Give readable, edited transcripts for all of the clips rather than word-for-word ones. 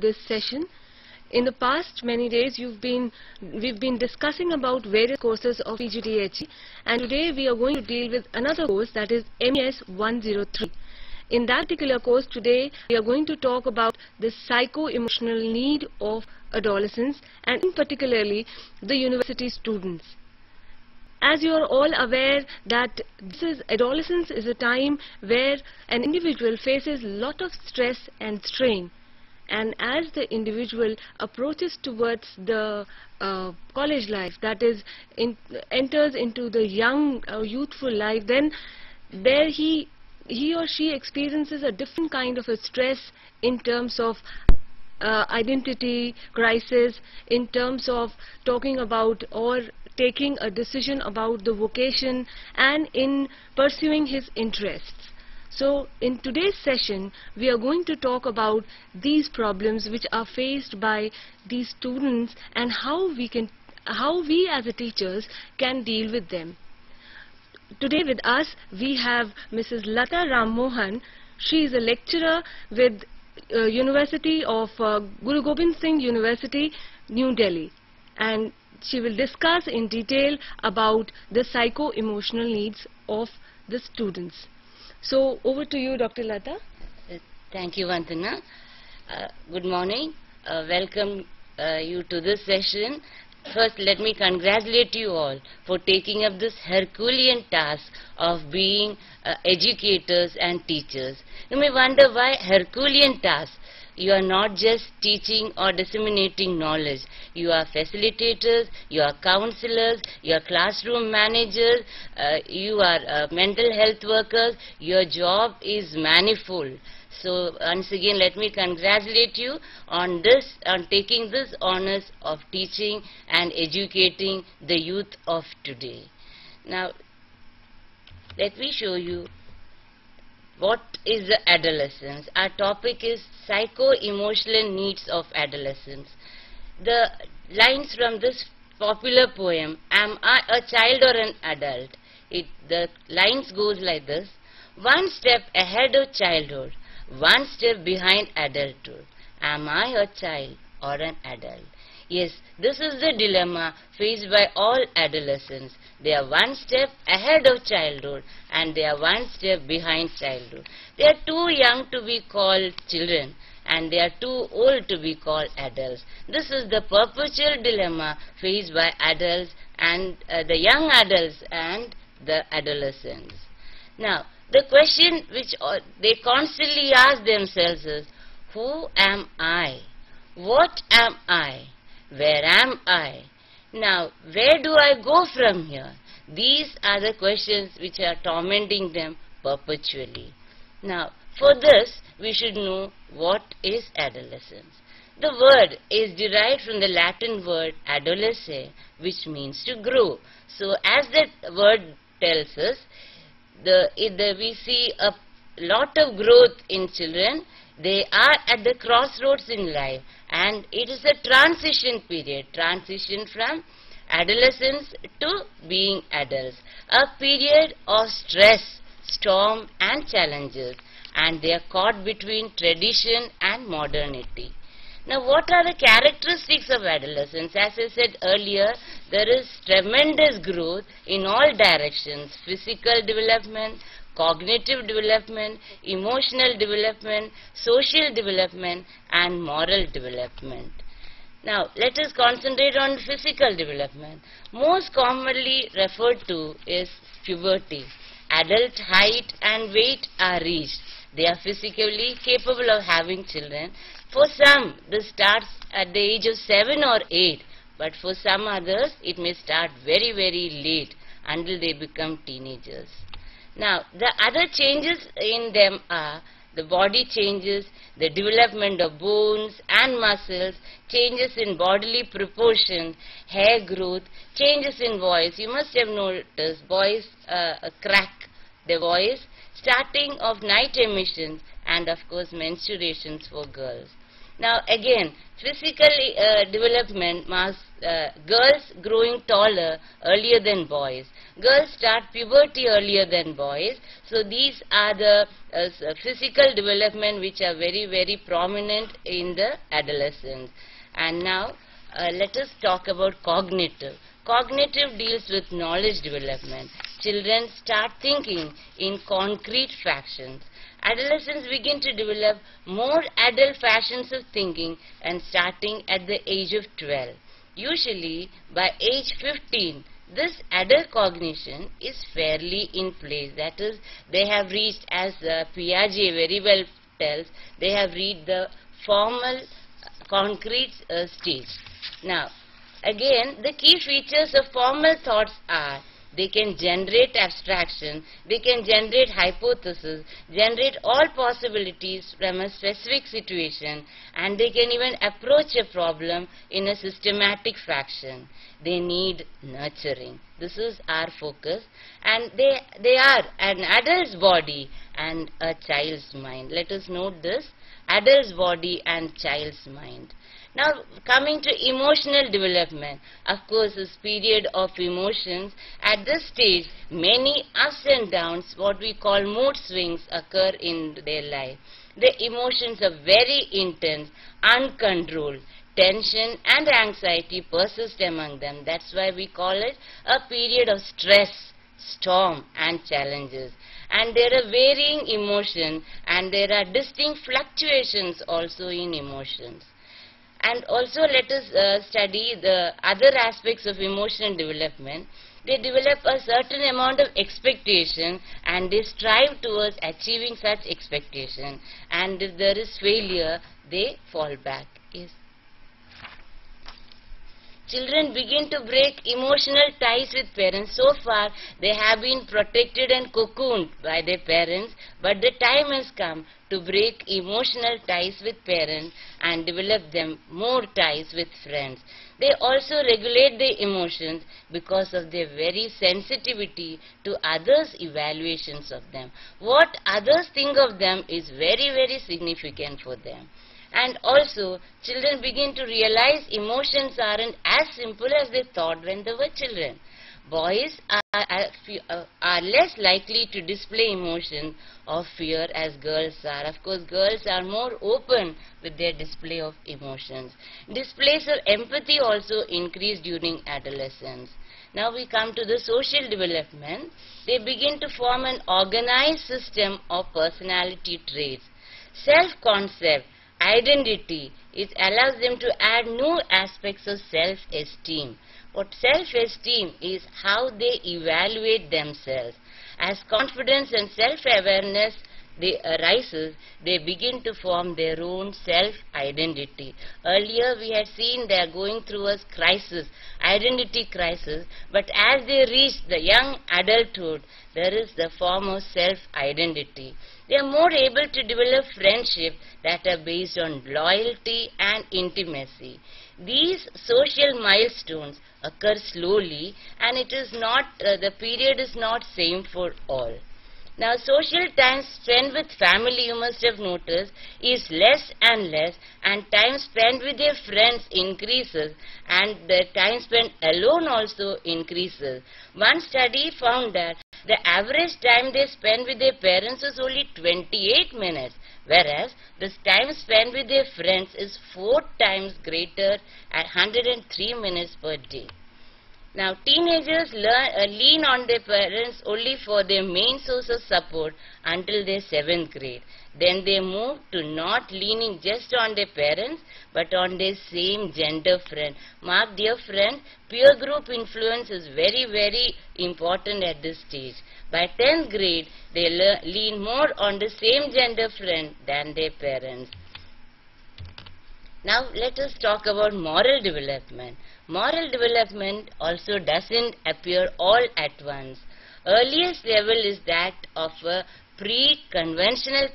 this session. In the past many days we've been discussing about various courses of PGDHE, and today we are going to deal with another course, that is MES 103. In that particular course today we are going to talk about the psycho-emotional need of adolescents, and in particularly the university students. As you are all aware that adolescence is a time where an individual faces lot of stress and strain, and as the individual approaches towards the college life, that is enters into the young youthful life, then there he or she experiences a different kind of a stress in terms of identity crisis, in terms of talking about or taking a decision about the vocation, and in pursuing his interests. So in today's session we are going to talk about these problems which are faced by these students and how we as a teachers can deal with them. Today with us we have Mrs. Lata Ram Mohan. She is a lecturer with University of Guru Gobind Singh University, New Delhi, and she will discuss in detail about the psycho-emotional needs of the students. So over to you, Dr. Lata. Thank you, Vandana. Good morning. Welcome you to this session. First, let me congratulate you all for taking up this Herculean task of being educators and teachers. You may wonder why Herculean task. You are not just teaching or disseminating knowledge. You are facilitators, you are counselors, you are classroom managers, you are mental health workers. Your job is manifold. So once again, let me congratulate you on taking this honors of teaching and educating the youth of today. Now, let me show you what is the adolescence. Our topic is psycho-emotional needs of adolescence. The lines from this popular poem, Am I a Child or an Adult? The lines goes like this: one step ahead of childhood, one step behind adulthood. Am I a child or an adult? Yes, this is the dilemma faced by all adolescents. They are one step ahead of childhood and they are one step behind childhood. They are too young to be called children and they are too old to be called adults. This is the perpetual dilemma faced by adults and the young adults and the adolescents. Now, the question which they constantly ask themselves is, who am I? What am I? Where am I? Now, where do I go from here? These are the questions which are tormenting them perpetually. Now, for this, we should know what is adolescence. The word is derived from the Latin word adolescere, which means to grow. So, as that word tells us, we see a lot of growth in children. They are at the crossroads in life, and it is a transition period, transition from adolescence to being adults, a period of stress, storm and challenges, and they are caught between tradition and modernity. Now, what are the characteristics of adolescence? As I said earlier, there is tremendous growth in all directions: physical development, cognitive development, emotional development, social development and moral development. Now, let us concentrate on physical development. Most commonly referred to is puberty. Adult height and weight are reached. They are physically capable of having children. For some, this starts at the age of 7 or 8, but for some others, it may start very, very late until they become teenagers. Now, the other changes in them are the body changes, the development of bones and muscles, changes in bodily proportion, hair growth, changes in voice. You must have noticed boys crack their voice, starting of night emissions, and of course menstruations for girls. Now again, physical development marks girls growing taller earlier than boys. Girls start puberty earlier than boys. So these are the physical development which are very, very prominent in the adolescence. And now let us talk about cognitive. Cognitive deals with knowledge development. Children start thinking in concrete fashions. Adolescents begin to develop more adult fashions of thinking and starting at the age of 12. Usually by age 15, this adult cognition is fairly in place. That is, they have reached, as Piaget very well tells, they have reached the formal concrete stage. Now, again, the key features of formal thoughts are they can generate abstraction, they can generate hypothesis, generate all possibilities from a specific situation, and they can even approach a problem in a systematic fashion. They need nurturing. This is our focus, and they are an adult's body and a child's mind. Let us note this: adult's body and child's mind. Now coming to emotional development, of course this period of emotions, at this stage many ups and downs, what we call mood swings, occur in their life. The emotions are very intense, uncontrolled. Tension and anxiety persist among them. That's why we call it a period of stress, storm and challenges. And there are varying emotions and there are distinct fluctuations also in emotions. And also let us study the other aspects of emotional development. They develop a certain amount of expectation and they strive towards achieving such expectation. And if there is failure, they fall back. Yes. Children begin to break emotional ties with parents. So far, they have been protected and cocooned by their parents, but the time has come to break emotional ties with parents and develop them more ties with friends. They also regulate their emotions because of their very sensitivity to others' evaluations of them. What others think of them is very, very significant for them. And also, children begin to realize emotions aren't as simple as they thought when they were children. Boys are less likely to display emotions of fear as girls are. Of course, girls are more open with their display of emotions. Displays of empathy also increase during adolescence. Now we come to the social development. They begin to form an organized system of personality traits. Self-concept, identity, it allows them to add new aspects of self-esteem. What self-esteem is how they evaluate themselves. As confidence and self-awareness arises, they begin to form their own self-identity. Earlier we had seen they are going through a crisis, identity crisis, but as they reach the young adulthood, there is the form of self-identity. They are more able to develop friendships that are based on loyalty and intimacy. These social milestones occur slowly and it is not, the period is not same for all. Now social time spent with family, you must have noticed, is less and less, and time spent with their friends increases and the time spent alone also increases. One study found that the average time they spend with their parents is only 28 minutes, whereas the time spent with their friends is 4 times greater at 103 minutes per day. Now, teenagers lean on their parents only for their main source of support until their 7th grade. Then they move to not leaning just on their parents, but on their same gender friend. Mark, dear friend, peer group influence is very, very important at this stage. By 10th grade, they lean more on the same gender friend than their parents. Now let us talk about moral development. Moral development also doesn't appear all at once. Earliest level is that of a pre-conventional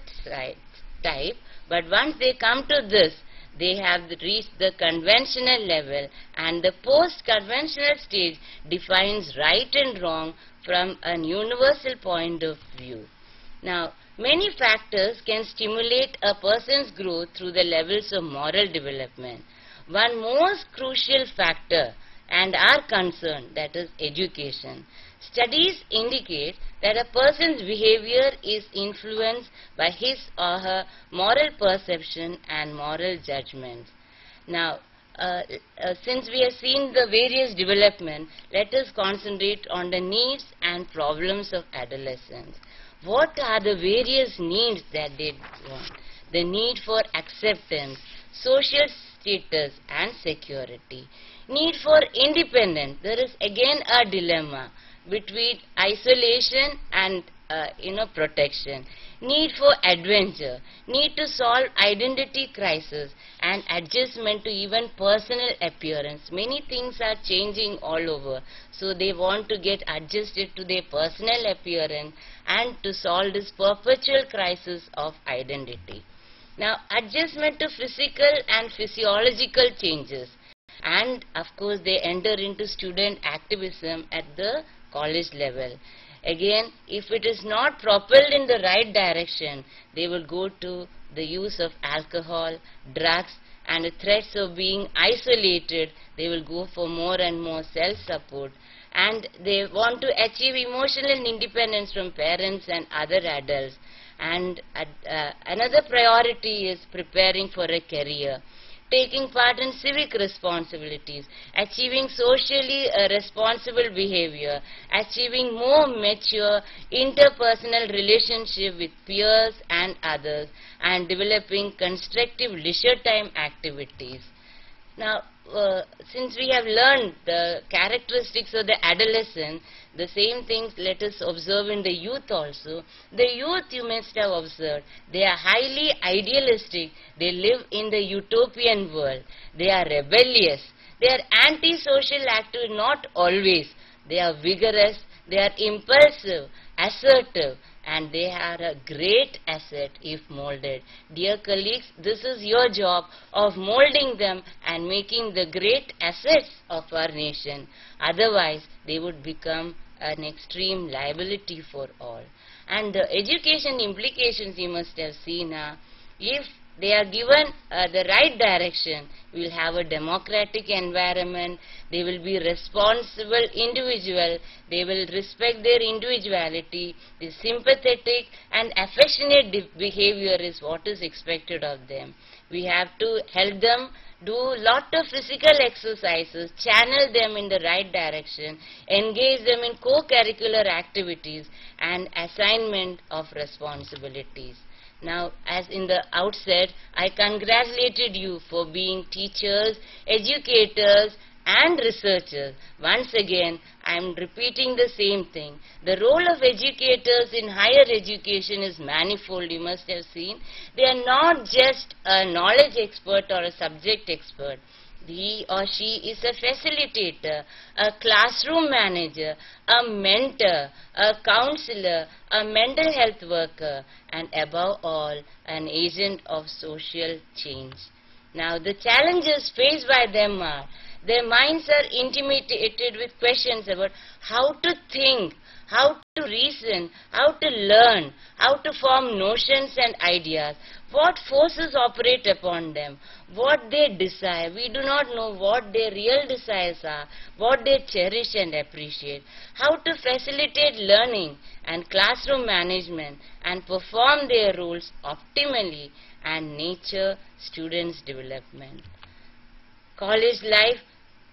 type, but once they come to this, they have reached the conventional level, and the post-conventional stage defines right and wrong from a universal point of view. Now, Many factors can stimulate a person's growth through the levels of moral development. One most crucial factor and our concern, that is education. Studies indicate that a person's behavior is influenced by his or her moral perception and moral judgments. Now, since we have seen the various development, let us concentrate on the needs and problems of adolescents. What are the various needs that they want? The need for acceptance, social status and security. Need for independence. There is again a dilemma between isolation and protection. Need for adventure. Need to solve identity crisis and adjustment to even personal appearance. Many things are changing all over, so they want to get adjusted to their personal appearance and to solve this perpetual crisis of identity. Now, adjustment to physical and physiological changes, and of course they enter into student activism at the college level. Again, if it is not propelled in the right direction, they will go to the use of alcohol, drugs, and the threats of being isolated. They will go for more and more self-support, and they want to achieve emotional independence from parents and other adults. And another priority is preparing for a career, taking part in civic responsibilities, achieving socially responsible behavior, achieving more mature interpersonal relationship with peers and others, and developing constructive leisure time activities. Now, since we have learned the characteristics of the adolescent, the same things let us observe in the youth also. The youth, you must have observed, they are highly idealistic. They live in the utopian world. They are rebellious. They are anti-social active, not always. They are vigorous. They are impulsive, assertive, and they are a great asset if molded. Dear colleagues, this is your job of molding them and making the great assets of our nation. Otherwise, they would become an extreme liability for all. And the education implications you must have seen are, if they are given the right direction, we will have a democratic environment, they will be responsible individual, they will respect their individuality, the sympathetic and affectionate behavior is what is expected of them. We have to help them do lot of physical exercises, channel them in the right direction, engage them in co-curricular activities and assignment of responsibilities. Now, as in the outset, I congratulated you for being teachers, educators and researchers. Once again, I am repeating the same thing. The role of educators in higher education is manifold, you must have seen. They are not just a knowledge expert or a subject expert. He or she is a facilitator, a classroom manager, a mentor, a counselor, a mental health worker, and above all, an agent of social change. Now, the challenges faced by them are, their minds are intimidated with questions about how to think, how to reason, how to learn, how to form notions and ideas, what forces operate upon them, what they desire. We do not know what their real desires are, what they cherish and appreciate, how to facilitate learning and classroom management and perform their roles optimally and nurture students' development. College life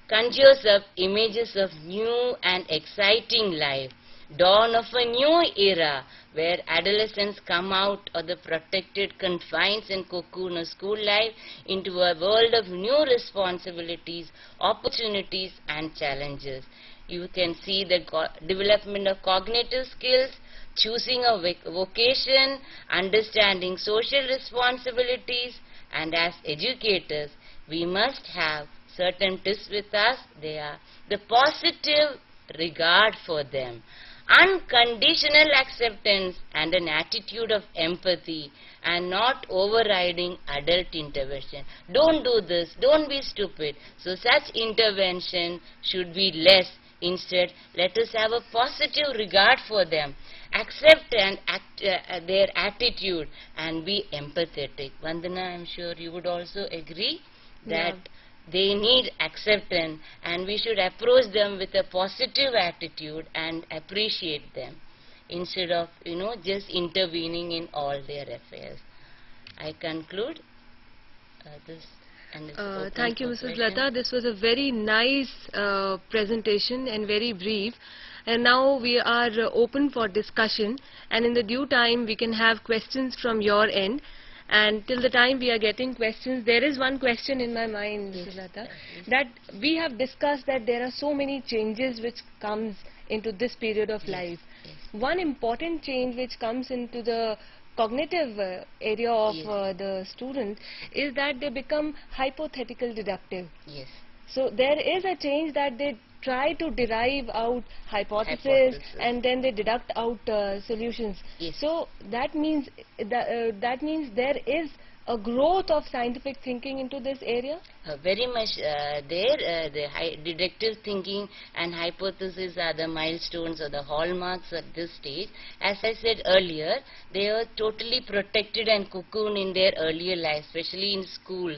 conjures up images of new and exciting life, dawn of a new era where adolescents come out of the protected confines and cocoon of school life into a world of new responsibilities, opportunities and challenges. You can see the development of cognitive skills, choosing a vocation, understanding social responsibilities, and as educators, we must have certain tips with us. They are the positive regard for them, unconditional acceptance and an attitude of empathy and not overriding adult intervention. Don't do this, don't be stupid. So such intervention should be less Instead, let us have a positive regard for them, accept and their attitude, and be empathetic. Vandana, I'm sure you would also agree that they need acceptance, and we should approach them with a positive attitude and appreciate them instead of, just intervening in all their affairs. I conclude this. And it's open Thank you, for Mrs. questions. Lata. This was a very nice presentation and very brief. And now we are open for discussion, and in the due time we can have questions from your end. And till the time we are getting questions, there is one question in my mind, Mrs. Lata, that we have discussed that there are so many changes which comes into this period of life. One important change which comes into the cognitive area of the student is that they become hypothetical deductive. Yes. So there is a change that they try to derive out hypothesis and then they deduct out solutions. Yes. So that means there is a growth of scientific thinking into this area. Very much the deductive thinking and hypothesis are the milestones or the hallmarks at this stage. As I said earlier, they are totally protected and cocooned in their earlier life, especially in school.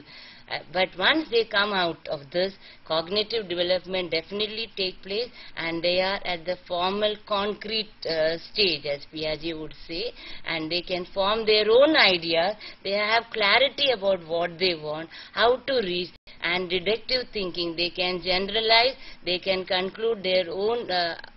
But once they come out of this, cognitive development definitely take place, and they are at the formal concrete stage, as Piaget would say, and they can form their own ideas. They have clarity about what they want, how to reach, and deductive thinking. They can generalize, they can conclude their own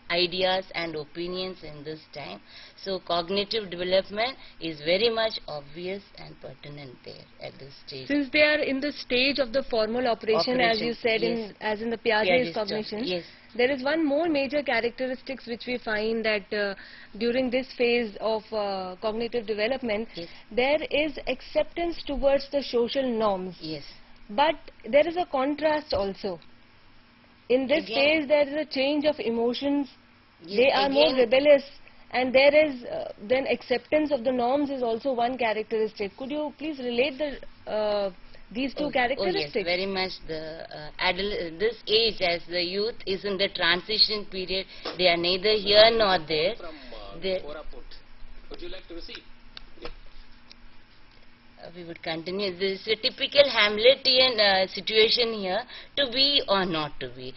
ideas and opinions in this time. So cognitive development is very much obvious and pertinent there at this stage. Since they are in the stage of the formal operation, as you said, yes. as in the Piaget's Piaget's cognition, yes. there is one more major characteristics which we find that during this phase of cognitive development, Yes. there is acceptance towards the social norms. Yes. But there is a contrast also. In this Again. phase, there is a change of emotions. Yes, They are more again. rebellious, and there is then acceptance of the norms is also one characteristic. Could you please relate these two characteristics? Oh yes, very much. This age, as the youth is in the transition period, they are neither here nor there. They, would you like to receive? we would continue. This is a typical Hamletian situation here, to be or not to be.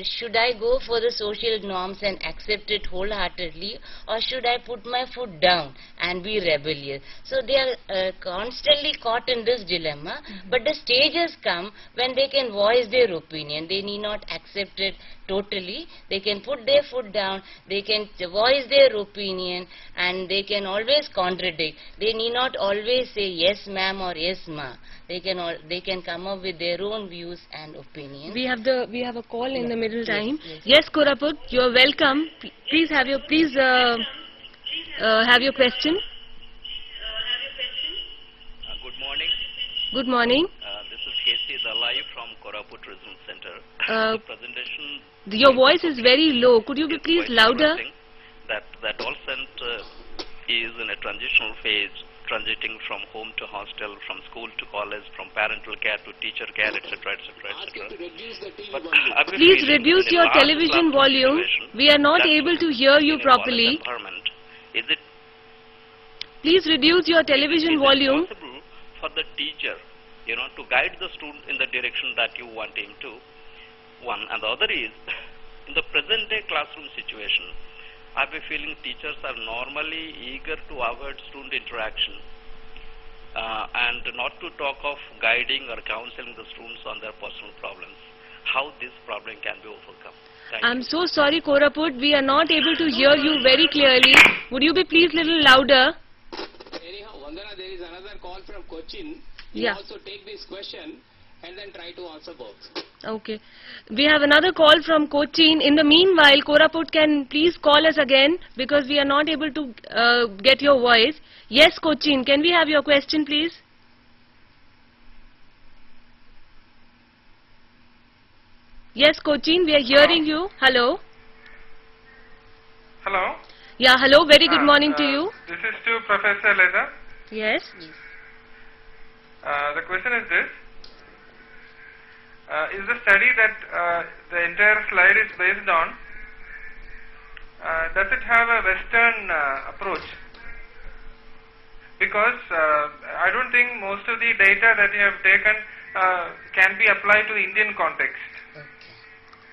Should I go for the social norms and accept it wholeheartedly, or should I put my foot down and be rebellious? So they are constantly caught in this dilemma, but the stages come when they can voice their opinion. They need not accept it totally. They can put their foot down, they can voice their opinion, and they can always contradict. They need not always say yes ma'am or yes ma. They can come up with their own views and opinions. We have a call in the middle time. yes. Yes, Koraput, you are welcome. Please have your question. Good morning. Good morning. This is K.C. Dalai from Koraput Tourism Center. Uh, The presentation Your voice is very low. Could you be is please quite louder? interesting. That adolescent is in a transitional phase, transiting from home to hostel, from school to college, from parental care to teacher care, etc., etc., etc. But I've been Please feeling reduce in a your large television classroom volume. situation We are not that able to hear you in a college properly. environment, is it Please reduce your television is it volume. possible for the teacher, to guide the student in the direction that you want him to? One. And the other is, in the present day classroom situation, I've been feeling teachers are normally eager to avoid student interaction and not to talk of guiding or counseling the students on their personal problems. How this problem can be overcome? Thank I'm you. so sorry, Koraput. We are not able to hear you very clearly. Would you be please little louder? Anyhow, Vandana, there is another call from Cochin. You Yeah. also take this question and then try to answer both. Okay. We have another call from Cochin. In the meanwhile, Koraput can please call us again because we are not able to get your voice. Yes, Cochin, can we have your question, please? Yes, Cochin, we are hearing you. Hello. Hello. Yeah, hello. Very good morning to you. This is to Professor Leda. Yes. The question is this. is the study that the entire slide is based on, does it have a Western approach? Because I don't think most of the data that you have taken can be applied to Indian context.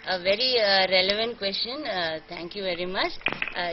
A very relevant question. Thank you very much.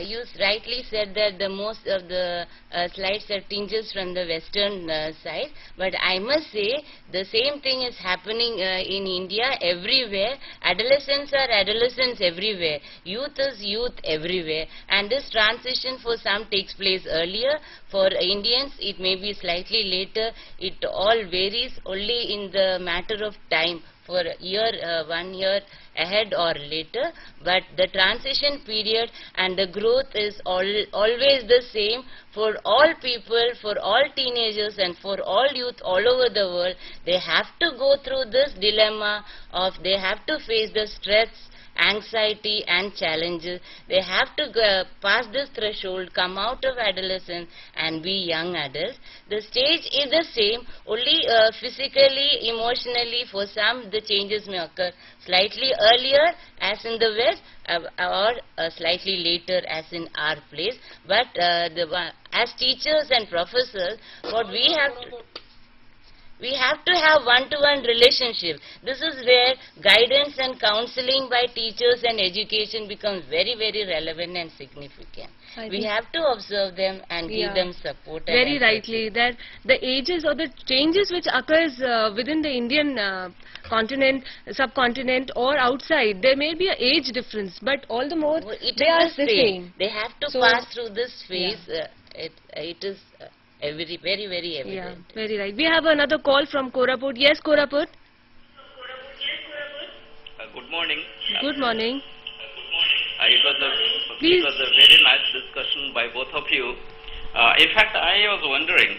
You rightly said that the most of the slides are tinges from the Western side, but I must say the same thing is happening in India everywhere. Adolescents are adolescents everywhere. Youth is youth everywhere. And this transition for some takes place earlier. For Indians, it may be slightly later. It all varies only in the matter of time. For a year, 1 year ahead or later, but the transition period and the growth is always the same for all people, for all teenagers and for all youth all over the world. They have to go through this dilemma of they have to face the stress, anxiety and challenges. They have to pass this threshold, come out of adolescence and be young adults. The stage is the same, only physically, emotionally for some the changes may occur slightly earlier as in the West or slightly later as in our place. But as teachers and professors, what we have to have one-to-one relationship. This is where guidance and counseling by teachers and education becomes very, very relevant and significant. We have to observe them and give them support. Very rightly, that the ages or the changes which occurs within the Indian continent, subcontinent or outside, there may be an age difference, but all the more they are the same. They have to pass through this phase. It is very, very evident. Yeah, very right. We have another call from Koraput. Yes, Koraput. Good morning. Good morning. It was a very nice discussion by both of you. In fact, I was wondering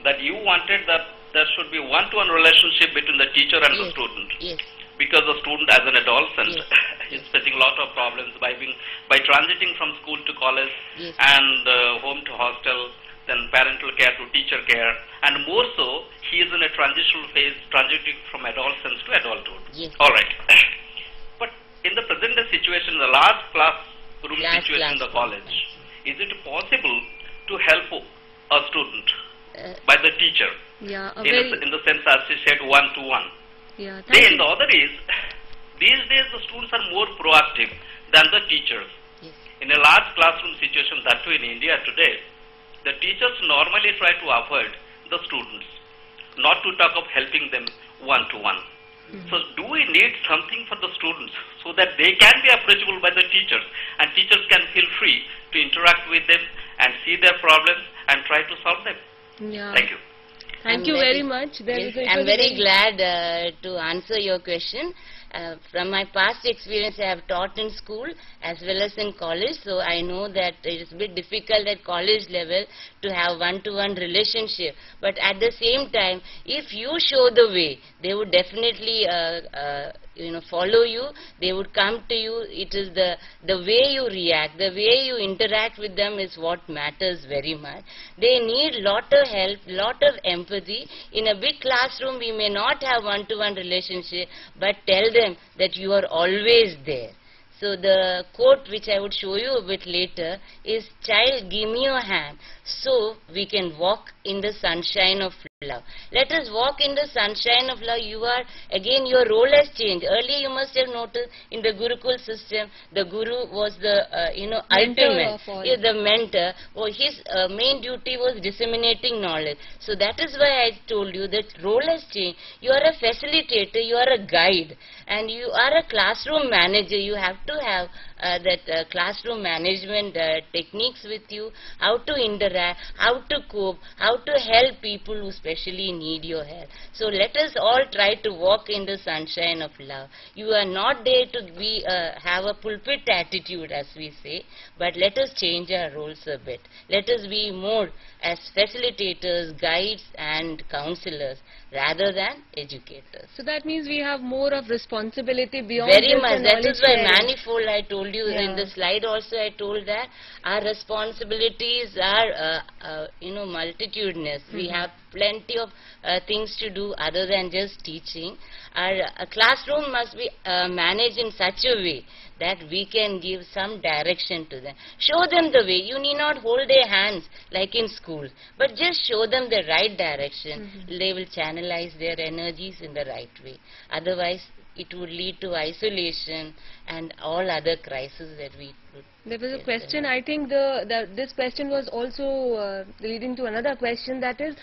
that you wanted that there should be one-to-one relationship between the teacher and the student. Yes. Because the student as an adolescent is facing a lot of problems by transiting from school to college and home to hostel, then parental care to teacher care, and more so, he is in a transitional phase, transiting from adolescence to adulthood. Yes. All right. But in the present day situation, the large classroom situation in the college, is it possible to help a student by the teacher? Yeah, in the sense as she said, one-to-one. Yeah, Then the other is, these days the students are more proactive than the teachers. Yes. In a large classroom situation, that too in India today, the teachers normally try to avoid the students, not to talk of helping them one-to-one. So do we need something for the students so that they can be approachable by the teachers and teachers can feel free to interact with them and see their problems and try to solve them? Yeah. Thank you. Thank you very much. I'm very glad to answer your question. From my past experience, I have taught in school as well as in college, so I know that it is a bit difficult at college level to have one-to-one relationship. But at the same time, if you show the way, they would definitely follow you. They would come to you. It is the way you react, the way you interact with them is what matters very much. They need lot of help, lot of empathy. In a big classroom, we may not have one-to-one relationship, but tell them that you are always there. So the quote which I would show you a bit later is, "Child, give me your hand so we can walk in the sunshine of love." Let us walk in the sunshine of love. Again, your role has changed. Earlier you must have noticed in the Gurukul system, the Guru was the, ultimate, the mentor. His main duty was disseminating knowledge. So that is why I told you that role has changed. You are a facilitator, you are a guide, and you are a classroom manager. You have to have that classroom management techniques with you, how to interact, how to cope, how to help people who especially need your help. So let us all try to walk in the sunshine of love. You are not there to be have a pulpit attitude, as we say, but let us change our roles a bit. Let us be more as facilitators, guides and counselors rather than educators. So that means we have more of responsibility beyond very just much. the That is why knowledge manifold, I told you in the slide also, I told that our responsibilities are multitudinous. We have plenty of things to do other than just teaching. Our classroom must be managed in such a way that we can give some direction to them. Show them the way. You need not hold their hands like in school, but just show them the right direction. They will channelize their energies in the right way. Otherwise, it would lead to isolation and all other crises that we would. There was a face question, in. I think this question was also leading to another question, that is,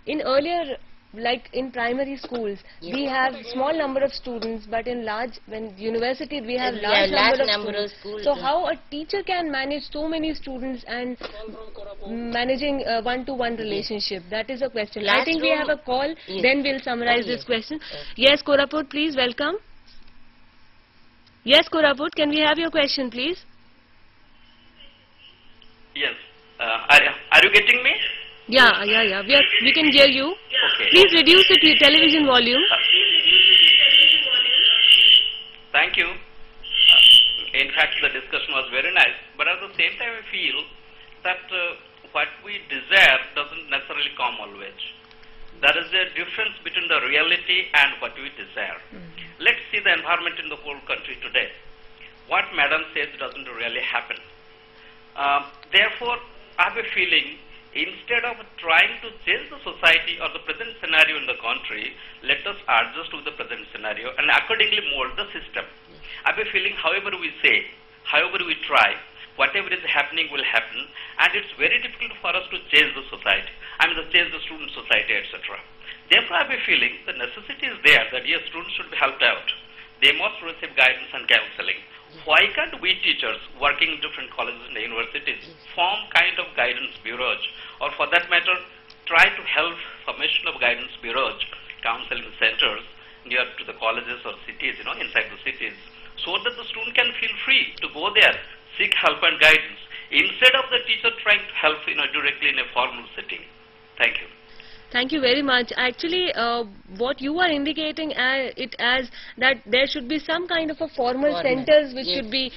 in earlier, like in primary schools, Yes. we have small number of students, but in when universities we have Yes, large large number number of of students. schools, So yeah. how a teacher can manage so many students and managing a one-to-one relationship? That is a question. I think we have a call, Yes. then we'll summarize Oh, this yes. question. Okay. Yes, Koraput, please welcome. Yes, Koraput, can we have your question, please? Yes. Are you getting me? Yeah. We can hear you. Okay. Please reduce the television volume. Thank you. In fact, the discussion was very nice, but at the same time, I feel that what we desire doesn't necessarily come always. There is a difference between the reality and what we desire. Let's see the environment in the whole country today. What Madam says doesn't really happen. Therefore, I have a feeling, instead of trying to change the society or the present scenario in the country, let us adjust to the present scenario and accordingly mold the system. I have a feeling, however we say, however we try, whatever is happening will happen, and it's very difficult for us to change the society. I mean, to change the student society, etc. Therefore, I have a feeling the necessity is there that yes, students should be helped out. They must receive guidance and counseling. Why can't we teachers working in different colleges and universities form kind of guidance bureaus, or for that matter, try to help formation of guidance bureaus, counseling centers near to the colleges or cities, inside the cities, so that the student can feel free to go there, seek help and guidance, instead of the teacher trying to help directly in a formal setting. Thank you. Thank you very much. Actually, what you are indicating it as that there should be some kind of a formal centers which yes. should be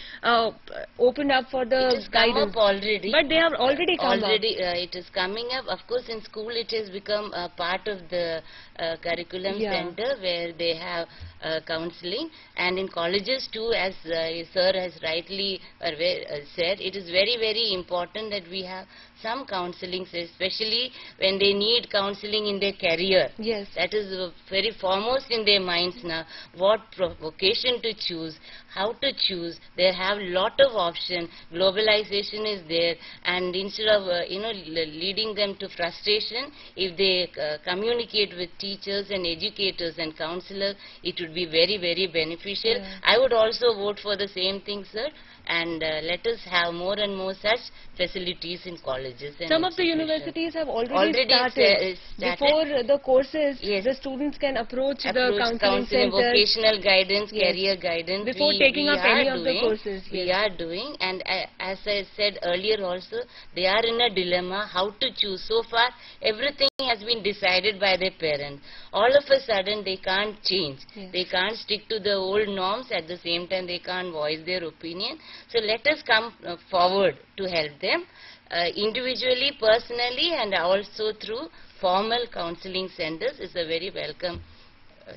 opened up for the It has come guidance. up already. But they have already come up. It is coming up. Of course, in school it has become a part of the curriculum center where they have counseling, and in colleges too, as sir has rightly said, it is very, very important that we have some counseling, especially when they need counseling in their career. Yes. That is very foremost in their minds now. What vocation to choose, how to choose. They have lot of options. Globalization is there, and instead of leading them to frustration, if they communicate with teachers and educators and counselors, it would be very, very beneficial. Yeah. I would also vote for the same thing, sir. And let us have more and more such facilities in colleges and Some of the institutions. universities have already started. started. Before the courses, Yes. the students can approach the Approach counseling centers. vocational guidance, Yes. career guidance. Before taking up any of the courses, We yes. are doing, and as I said earlier also, they are in a dilemma how to choose. So far, everything has been decided by their parents. All of a sudden, they can't change. Yes. They can't stick to the old norms. At the same time, they can't voice their opinion. So let us come forward to help them individually, personally, and also through formal counseling centers is a very welcome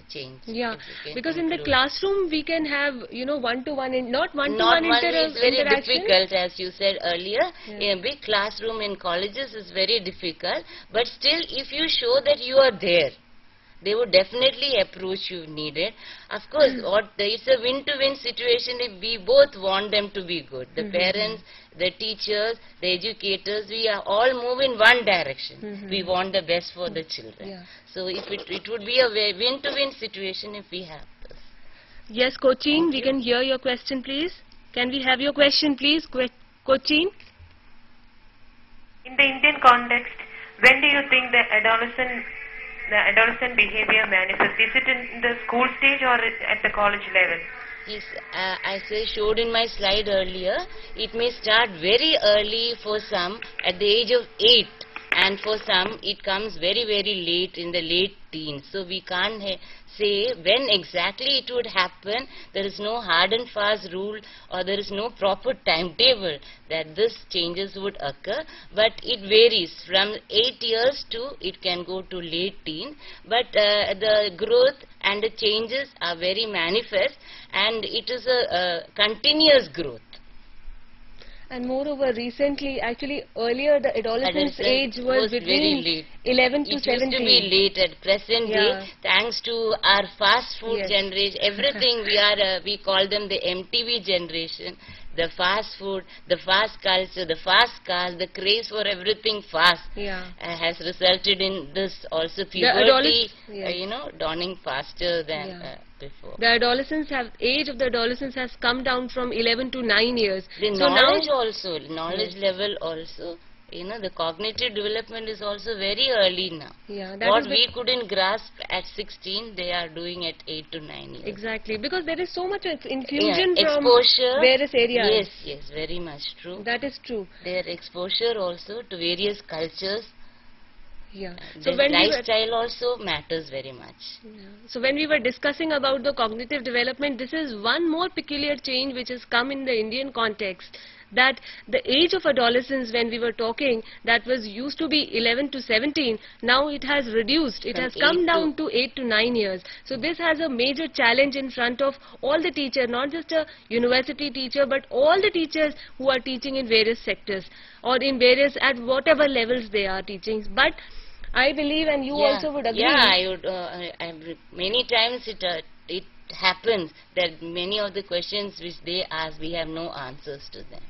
change. Yeah, if we can because in the include. classroom we can have one-to-one, not Not one-to-one one is very interaction. difficult, as you said earlier. Yeah. In a big classroom in colleges is very difficult, but still if you show that you are there, they would definitely approach you needed. Of course, it's a win-to-win situation if we both want them to be good. The parents, the teachers, the educators, we are all move in one direction. We want the best for the children. Yeah. So if it would be a win-to-win situation if we have this. Yes, Cochin, we can hear your question, please. Can we have your question, please, Cochin? In the Indian context, when do you think the adolescent behavior manifests? Is it in the school stage or at the college level? Yes, as I showed in my slide earlier, it may start very early for some at the age of 8 and for some it comes very, very late in the late teens. So we can't say when exactly it would happen. There is no hard and fast rule, or there is no proper timetable that this changes would occur, but it varies from 8 years to it can go to late teen, but the growth and the changes are very manifest, and it is a continuous growth. And moreover, recently, actually earlier the adolescence Adolescence age was very between late. 11 to It 17. used to be late. At present Yeah. day, thanks to our fast food Yes. generation, everything we call them the MTV generation, the fast food, the fast culture, the fast cars, the craze for everything fast Yeah. has resulted in this also adolescence- puberty, yes. dawning faster than Yeah. before. The age of the adolescence has come down from 11 to 9 years. The so knowledge now, also, knowledge level also, the cognitive development is also very early now. yeah, that What is we couldn't grasp at 16, they are doing at 8 to 9 years. exactly, because there is so much of Yeah, infusion from exposure, various areas. Yes, yes, very much true. That is true. Their exposure also to various cultures, Yeah. their lifestyle also matters very much. So when we were discussing about the cognitive development, this is one more peculiar change which has come in the Indian context, that the age of adolescence, when we were talking, that was used to be 11 to 17, now it has reduced. It From has come 8 down to 8 to 9 years. So this has a major challenge in front of all the teachers, not just a university teacher, but all the teachers who are teaching in various sectors or in various, at whatever levels they are teaching. But I believe, and you also would agree. Yeah, I would. Many times it happens that many of the questions which they ask, we have no answers to them.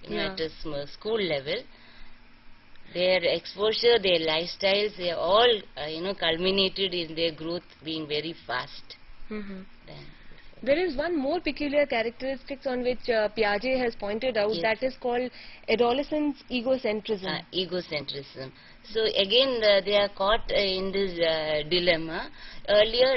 Yeah. At a school level, their exposure, their lifestyles, they are all culminated in their growth being very fast. Mhm. Than There is one more peculiar characteristics on which Piaget has pointed out, Yes. that is called adolescence egocentrism. Egocentrism. So again, they are caught in this dilemma. Earlier,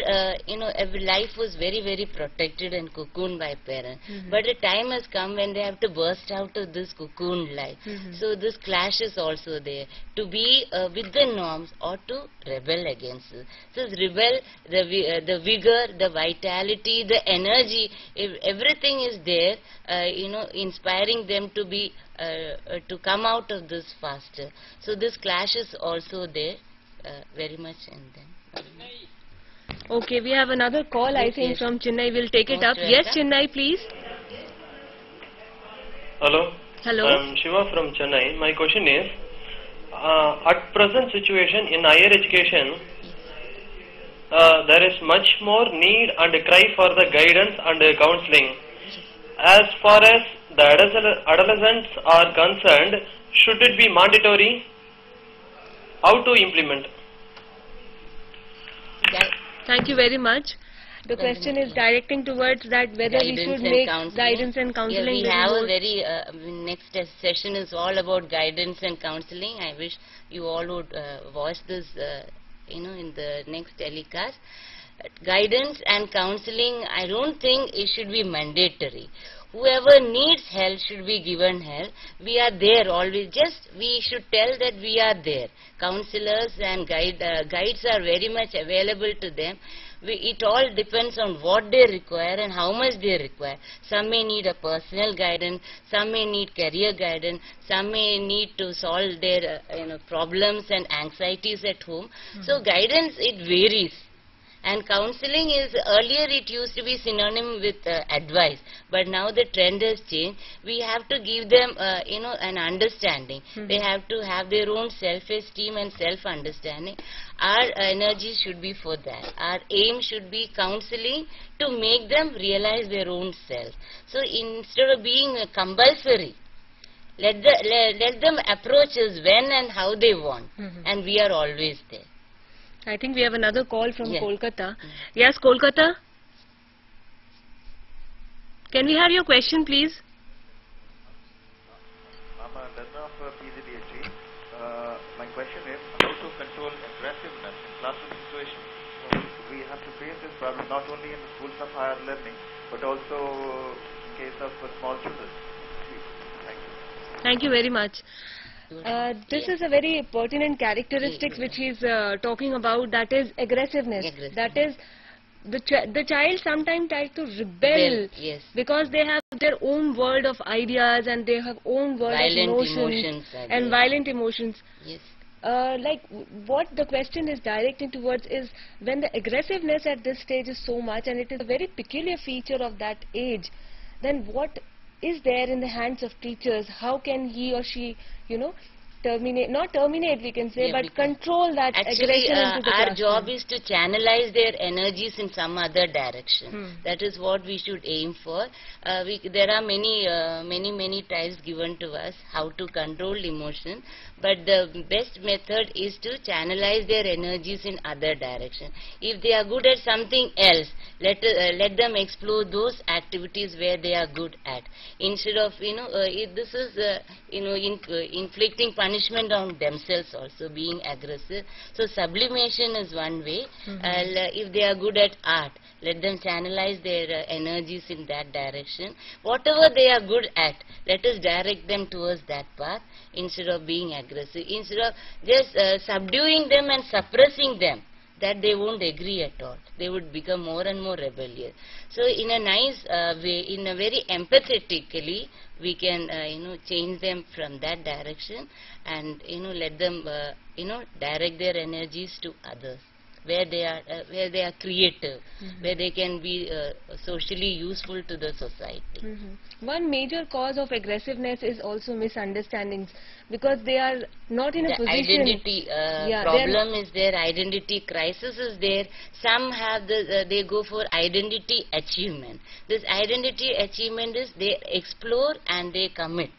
every life was very, very protected and cocooned by parents. But a time has come when they have to burst out of this cocooned life. So this clash is also there, to be with the norms or to rebel against it. So rebel, the vigor, the vitality, the energy, everything is there, inspiring them to be to come out of this faster. So this clash is also there, very much in them. Okay, we have another call, I Yes, think, yes. from Chennai. We'll take it Most up. Yes, welcome. Chennai, please. Hello. Hello. I'm Shiva from Chennai. My question is, at present situation in higher education, there is much more need and cry for the guidance and counseling. As far as the adolescents are concerned, should it be mandatory? How to implement? Thank you very much. The question is directing towards that whether we should make guidance and counseling. Yeah, we have more- a very next session is all about guidance and counseling. I wish you all would watch this, in the next telecast. Guidance and counseling, I don't think it should be mandatory. Whoever needs help should be given help. We are there always. Just we should tell that we are there. Counselors and guides are very much available to them. It all depends on what they require and how much they require. Some may need a personal guidance, some may need career guidance, some may need to solve their problems and anxieties at home. So guidance, it varies. And counseling is, earlier it used to be synonym with advice, but now the trend has changed. We have to give them, an understanding. They have to have their own self-esteem and self-understanding. Our energy should be for that. Our aim should be counseling to make them realize their own self. So instead of being compulsory, let them approach us when and how they want, and we are always there. I think we have another call from Yes. Kolkata. Yes, Kolkata. Can we have your question, please? I'm a learner of PGDHE. My question is how to control aggressiveness in classroom situations. So we have to face this problem not only in the schools of higher learning, but also in case of small children. Please. Thank you. Thank you very much. This is a very pertinent characteristics which he's talking about, that is aggressiveness. That is, the child sometimes tries to rebel Yes. because they have their own world of ideas and they have own world Violent of emotions are and there. violent emotions. Yes. Like what the question is directing towards is, when the aggressiveness at this stage is so much and it is a very peculiar feature of that age, then what is there in the hands of teachers? How can he or she, not terminate we can say, Yeah, but because control that Actually, aggression into the our classroom? job is to channelize their energies in some other direction. That is what we should aim for. There are many types given to us how to control emotion, but the best method is to channelize their energies in other direction. If they are good at something else, let them explore those activities where they are good at. Instead of this is inflicting punishment on themselves also, being aggressive. So sublimation is one way. If they are good at art, let them channelize their energies in that direction. Whatever they are good at, let us direct them towards that path instead of being aggressive. Instead of just subduing them and suppressing them, that they won't agree at all. They would become more and more rebellious. So in a nice way, in a very empathetically, we can change them from that direction and let them direct their energies to others, where they are creative, where they can be socially useful to the society. One major cause of aggressiveness is also misunderstandings, because they are not in a The position. identity Yeah, problem is there, identity crisis is there. Some have they go for identity achievement. This identity achievement is they explore and they commit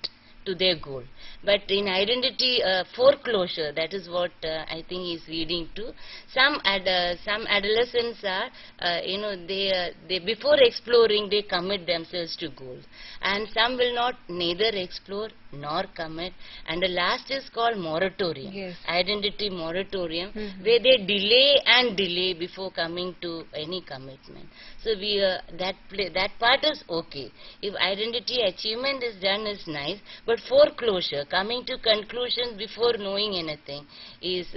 to their goal. But in identity foreclosure, that is what I think is leading to. Some adolescents are, they before exploring they commit themselves to goals, and some will not neither explore nor commit. And the last is called moratorium, Yes. identity moratorium, where they delay and delay before coming to any commitment. So that part is okay. If identity achievement is done, is nice, but foreclosure, coming to conclusions before knowing anything, is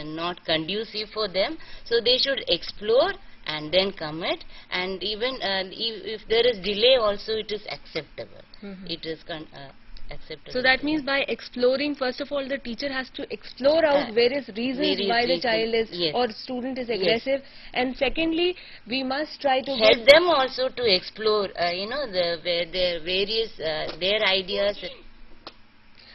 not conducive for them. So they should explore and then commit, and even if there is delay also, it is acceptable. It is acceptable. So that means by exploring, first of all, the teacher has to explore out various reasons why the child is or student is aggressive, and secondly, we must try to help them also to explore, where their various their ideas.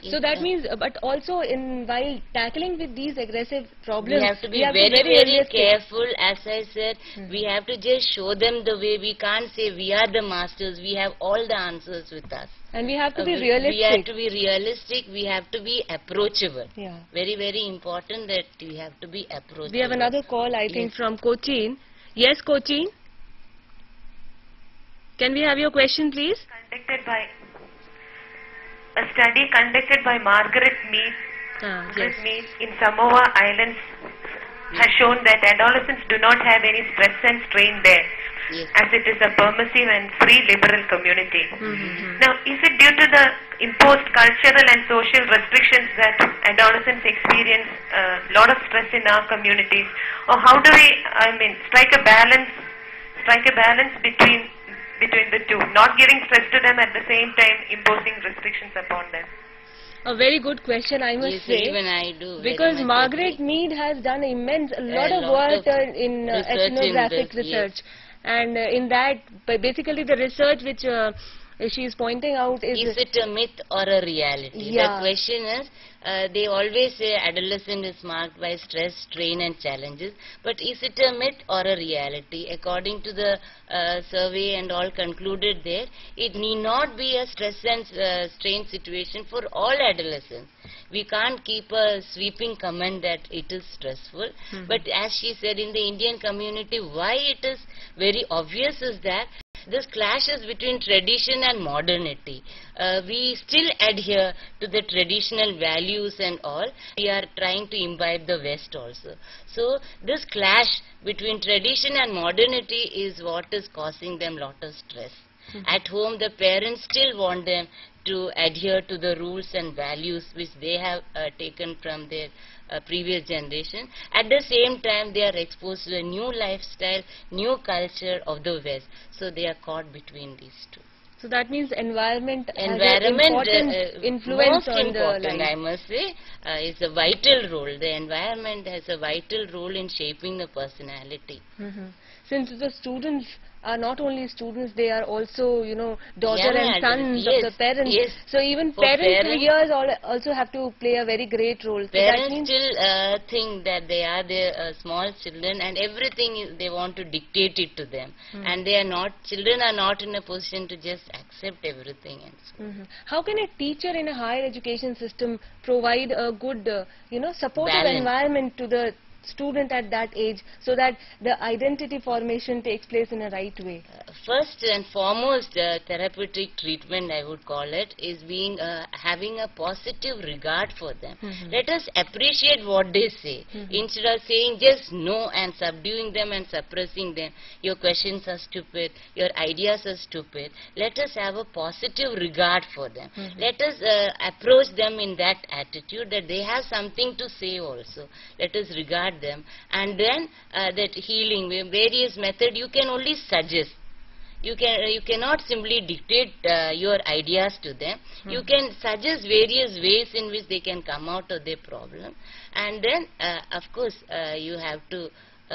So that means, but also while tackling with these aggressive problems, we have to be very very realistic. careful. As I said, we have to just show them the way. We can't say we are the masters, we have all the answers with us. And we have to be We have realistic. to be realistic, we have to be approachable. Yeah. Very important that we have to be approachable. We have another call, I think, from Cochin. Yes, Cochin? Can we have your question, please? A study conducted by Margaret Mead in Samoa Islands has shown that adolescents do not have any stress and strain there, as it is a permissive and free liberal community. Now, is it due to the imposed cultural and social restrictions that adolescents experience a lot of stress in our communities, or how do we, strike a balance between the two, not giving stress to them at the same time imposing restrictions upon them? A very good question, I must say. Even I do. Because Margaret Mead has done a lot of work in ethnographic research. And in that, basically the research which she is pointing out is it a myth or a reality? Yeah. The question is, they always say adolescence is marked by stress, strain and challenges, but is it a myth or a reality? According to the survey and all concluded there, it need not be a stress and strain situation for all adolescents. We can't keep a sweeping comment that it is stressful, but as she said, in the Indian community, why it is very obvious is that this clashes between tradition and modernity. We still adhere to the traditional values and all. We are trying to imbibe the West also. So this clash between tradition and modernity is what is causing them lot of stress. At home, the parents still want them to adhere to the rules and values which they have taken from their previous generation. At the same time, they are exposed to the new lifestyle, new culture of the West. So they are caught between these two. So that means environment has an important influence most on important, the life. I must say, is a vital role. The environment has a vital role in shaping the personality. Since the students are not only students, they are also, daughter Yeah, and sons yes, of the parents. yes. So even For parents here also have to play a very great role. So that Parents means still think that they are the small children and everything they want to dictate it to them. And they are not, children are not in a position to just accept everything. And so. How can a teacher in a higher education system provide a good, supportive Balance. environment to the student at that age, so that the identity formation takes place in a right way? First and foremost, therapeutic treatment, I would call it, is having a positive regard for them. Let us appreciate what they say instead of saying just no and subduing them and suppressing them. Your questions are stupid, your ideas are stupid. Let us have a positive regard for them. Let us approach them in that attitude that they have something to say also. Let us regard them, and then that healing, various method you can only suggest. You cannot simply dictate your ideas to them. You can suggest various ways in which they can come out of their problem, and then of course you have to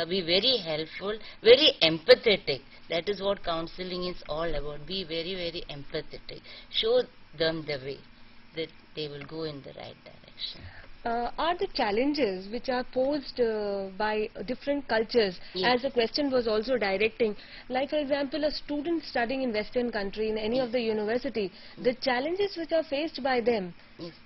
be very helpful, very empathetic. That is what counseling is all about. Be very, very empathetic. Show them the way that they will go in the right direction. Are the challenges which are posed by different cultures, as the question was also directing, like for example a student studying in Western country in any of the university, the challenges which are faced by them,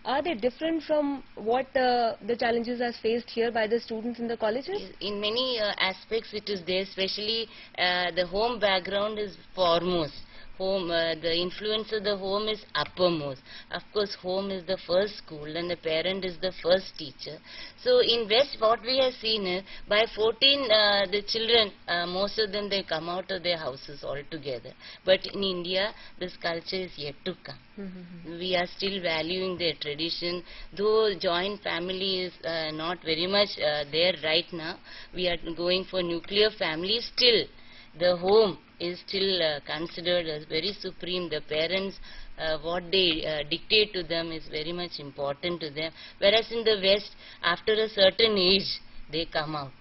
are they different from what the challenges are faced here by the students in the colleges? In many aspects it is there, especially the home background is foremost. Home, the influence of the home is uppermost. Of course, home is the first school and the parent is the first teacher. So in West, what we have seen is by 14, the children, most of them, they come out of their houses altogether. But in India, this culture is yet to come. We are still valuing their tradition. Though joint family is not very much there right now, we are going for nuclear family. Still, the home is still considered as very supreme. The parents, what they dictate to them is very much important to them. Whereas in the West, after a certain age, they come out.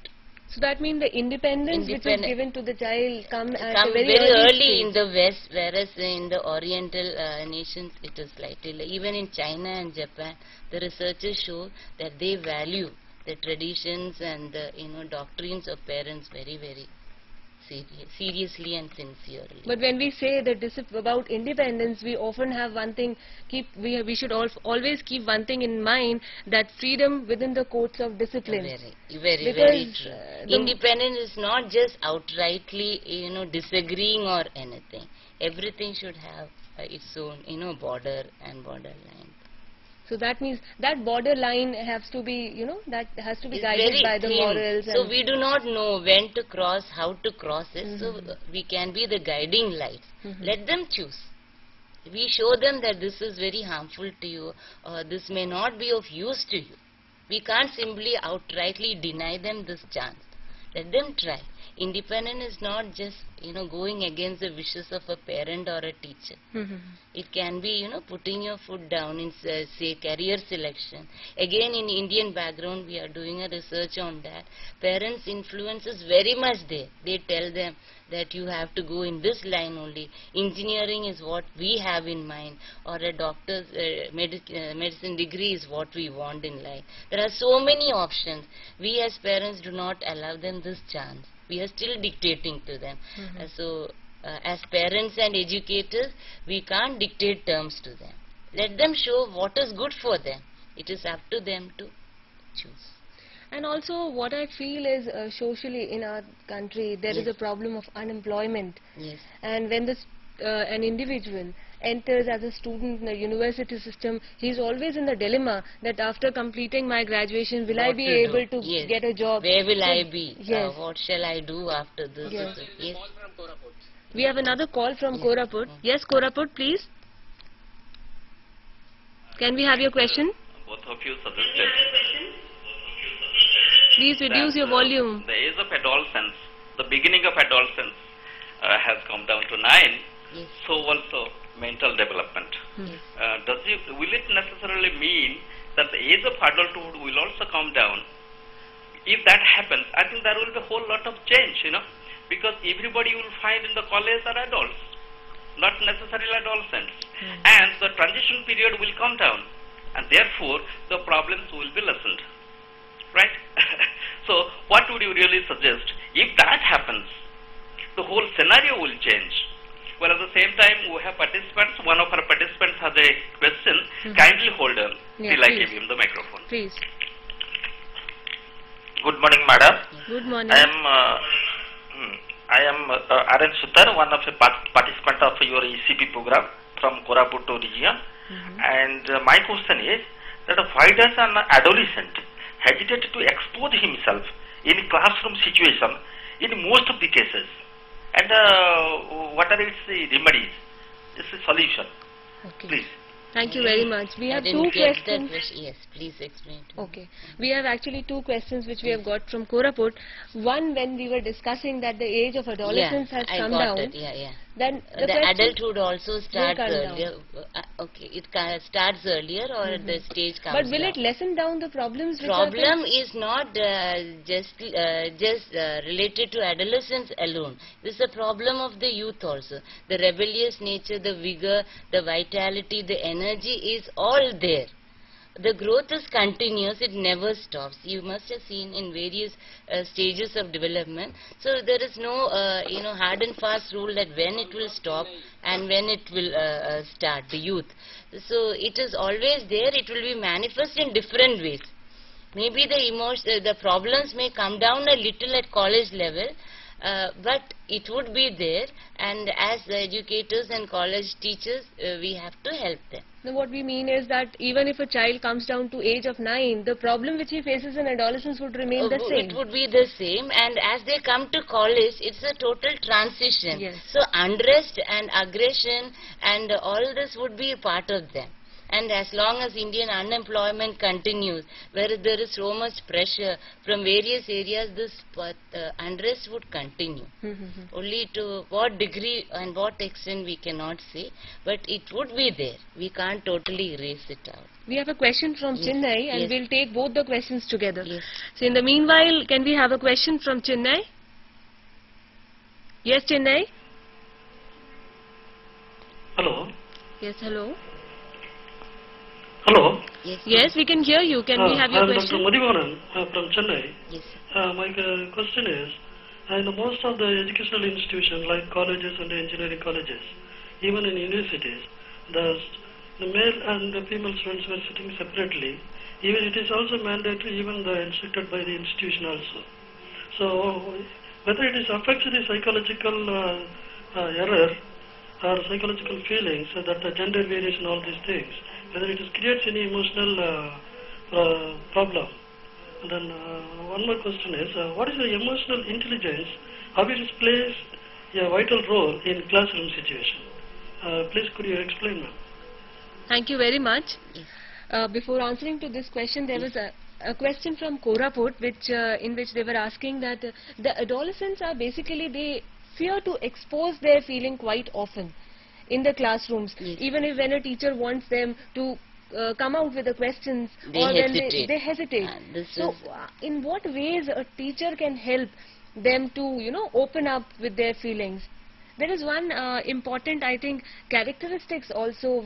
So that means the independence which is given to the child come at a very early stage. in the West, whereas in the Oriental nations it is slightly late. Even in China and Japan, the researchers show that they value the traditions and the doctrines of parents very, very seriously and sincerely. But when we say that about independence, we often have one thing, we should always keep one thing in mind, that freedom within the courts of discipline. Very true. Independence is not just outrightly, disagreeing or anything. Everything should have its own, border and borderline. So that means that borderline has to be, that has to be It's guided by the thin. morals. So we do not know when to cross, how to cross it. So we can be the guiding light. Let them choose. We show them that this is very harmful to you, or this may not be of use to you. We can't simply outrightly deny them this chance. Let them try. Independence is not just, going against the wishes of a parent or a teacher. It can be, putting your foot down in, say, career selection. Again, in Indian background, we are doing a research on that. Parents' influence is very much there. They tell them that you have to go in this line only. Engineering is what we have in mind, or a doctor's medicine degree is what we want in life. There are so many options. We as parents do not allow them this chance. We are still dictating to them. So, as parents and educators, we can't dictate terms to them. Let them show what is good for them. It is up to them to choose. And also what I feel is socially in our country there is a problem of unemployment. Yes. And when an individual enters as a student in the university system, he is always in the dilemma that after completing my graduation, will I be able to get a job? Where will I be? Yes. What shall I do after this? Yes. We have another call from Koraput. Yes, Koraput, please. Can we have your question? Both of you suggested. Please reduce your volume. The age of adolescence, the beginning of adolescence has come down to 9. Yes. So also mental development. Yes. Will it necessarily mean that the age of adulthood will also come down? If that happens, I think there will be a whole lot of change, because everybody will find in the college are adults, not necessarily adolescents. And the transition period will come down, and therefore the problems will be lessened. Right? So what would you really suggest? If that happens, the whole scenario will change. Well, at the same time, we have participants. One of our participants has a question. Kindly hold on till I give him the microphone. Please. Good morning, madam. Good morning. I am Arun Sutar, one of the participant of your ECP program from Koraput region. And my question is that why does an adolescent hesitate to expose himself in classroom situation in most of the cases? And what are its remedies? Its solution? Okay. Please. Thank you very much. We have I two didn't get questions. that. Yes, please explain. Okay. We have actually two questions which we have got from Koraput. One, when we were discussing that the age of adolescence has come down. It. Yeah. Then The adulthood also starts come earlier. Okay, it starts earlier, or the stage comes But will down. it lessen down the problems? which are Problem is not just related to adolescence alone. This is a problem of the youth also. The rebellious nature, the vigor, the vitality, the energy is all there. The growth is continuous, it never stops. You must have seen in various stages of development. So there is no hard and fast rule that when it will stop and when it will start, the youth. So it is always there, it will be manifest in different ways. Maybe the problems may come down a little at college level, but it would be there, and as the educators and college teachers, we have to help them. No, what we mean is that even if a child comes down to age of 9, the problem which he faces in adolescence would remain the same. It would be the same, and as they come to college, it's a total transition. Yes. So unrest and aggression and all this would be a part of them. And as long as Indian unemployment continues, where there is so much pressure from various areas, this unrest would continue. Only to what degree and what extent we cannot say, but it would be there. We can't totally erase it out. We have a question from Chennai, and we'll take both the questions together. Yes. So in the meanwhile, can we have a question from Chennai? Yes, Chennai? Hello. Yes, hello. Hello. Yes, we can hear you. Can we have your question? Dr. Madhivanan from Chennai. Yes. My question is, in most of the educational institutions like colleges and engineering colleges, even in universities, the male and the female students were sitting separately. Even it is also mandatory, even instructed by the institution also. So whether it is affects the psychological error or psychological feelings, that gender variation, all these things, whether it creates any emotional problem. And then one more question is, what is the emotional intelligence? How it plays a vital role in classroom situation? Please could you explain, ma'am? Thank you very much. Before answering to this question, there was a question from Koraput, in which they were asking that the adolescents are basically, they fear to expose their feeling quite often in the classrooms. Even if when a teacher wants them to come out with the questions, they hesitate. So in what ways a teacher can help them to open up with their feelings? There is one important, I think, characteristics also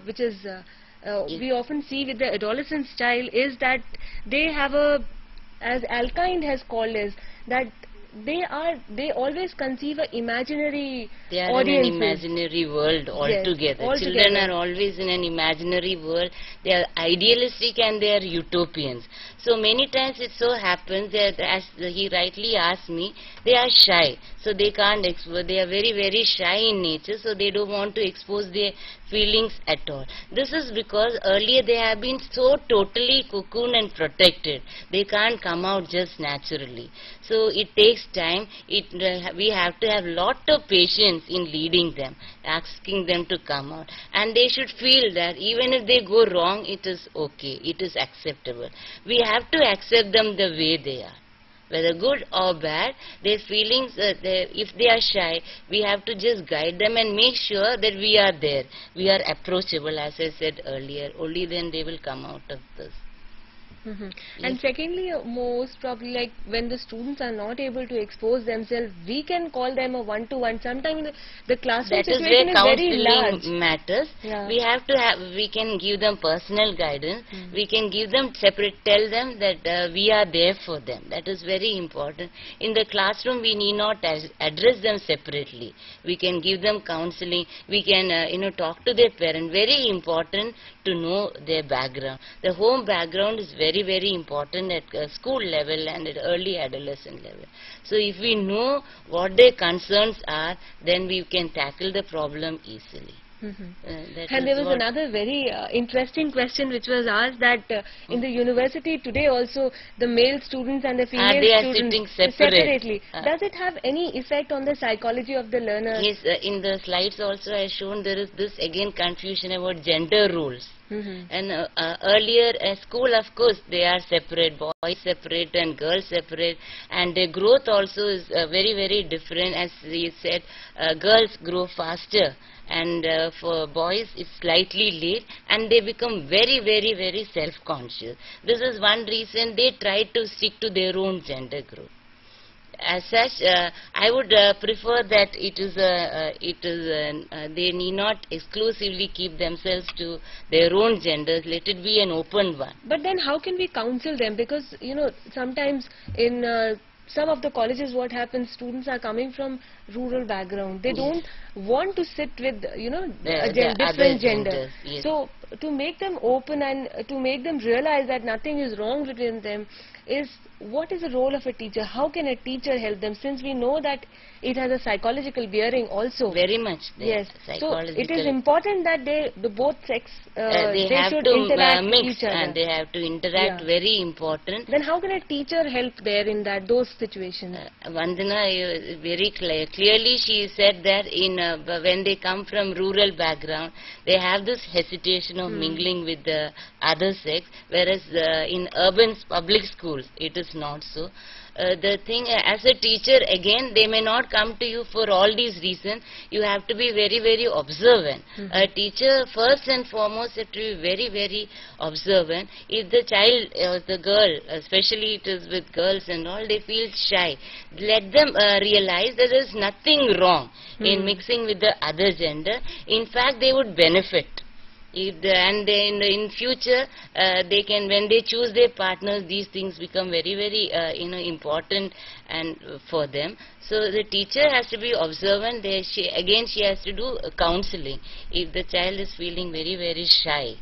which is we often see with the adolescent style, is that they have as Alkind has called us, that they always conceive an imaginary audience. In an imaginary world altogether. Yes, Children are always in an imaginary world. They are idealistic and they are utopians. So many times it so happens that, as he rightly asked me, they are shy. So they can't expose. They are very, very shy in nature. So they don't want to expose their feelings at all. This is because earlier they have been so totally cocooned and protected. They can't come out just naturally. So it takes this time, we have to have lot of patience in leading them, asking them to come out. And they should feel that even if they go wrong, it is okay, it is acceptable. We have to accept them the way they are. Whether good or bad, their feelings, if they are shy, we have to just guide them and make sure that we are there. We are approachable, as I said earlier. Only then they will come out of this. Yes. And secondly, most probably, like when the students are not able to expose themselves, we can call them a one-to-one. Sometimes the classroom situation is very large. That is where counseling matters. Yeah. We can give them personal guidance. We can give them separate, tell them that we are there for them. That is very important. In the classroom, we need not address them separately. We can give them counseling. We can, talk to their parents. Very important to know their background. The home background is very, very important at school level and at early adolescent level. So if we know what their concerns are, then we can tackle the problem easily. And there was another very interesting question which was asked that in the university today also the male students and the female students sitting separately. Does it have any effect on the psychology of the learner? Yes, in the slides also I shown there is this again confusion about gender roles. And earlier school, of course, they are separate, boys separate and girls separate, and their growth also is very, very different. As we said, girls grow faster, and for boys it's slightly late, and they become very, very, very self-conscious. This is one reason they try to stick to their own gender growth. As such, I would prefer that they need not exclusively keep themselves to their own genders. Let it be an open one. But then how can we counsel them? Because, sometimes in some of the colleges what happens, students are coming from rural background. They don't want to sit with, different genders. Yes. So, to make them open and to make them realize that nothing is wrong between them what is the role of a teacher? How can a teacher help them, since we know that it has a psychological bearing also? Very much. Yes. So it is important that the both sex they should to interact mix with each other. And they have to interact. Very important. Then how can a teacher help there in those situations? Vandana very clearly she said that when they come from rural background, they have this hesitation of mingling with the other sex, whereas in urban public schools it is not so. The thing, as a teacher, again, they may not come to you for all these reasons. You have to be very, very observant. A teacher, first and foremost, has to be very, very observant. If the child or the girl, especially it is with girls and all, they feel shy, let them realize that there is nothing wrong in mixing with the other gender. In fact, they would benefit. In future, they can, when they choose their partners, these things become very, very important and for them. So the teacher has to be observant. She has to do counseling. If the child is feeling very, very shy,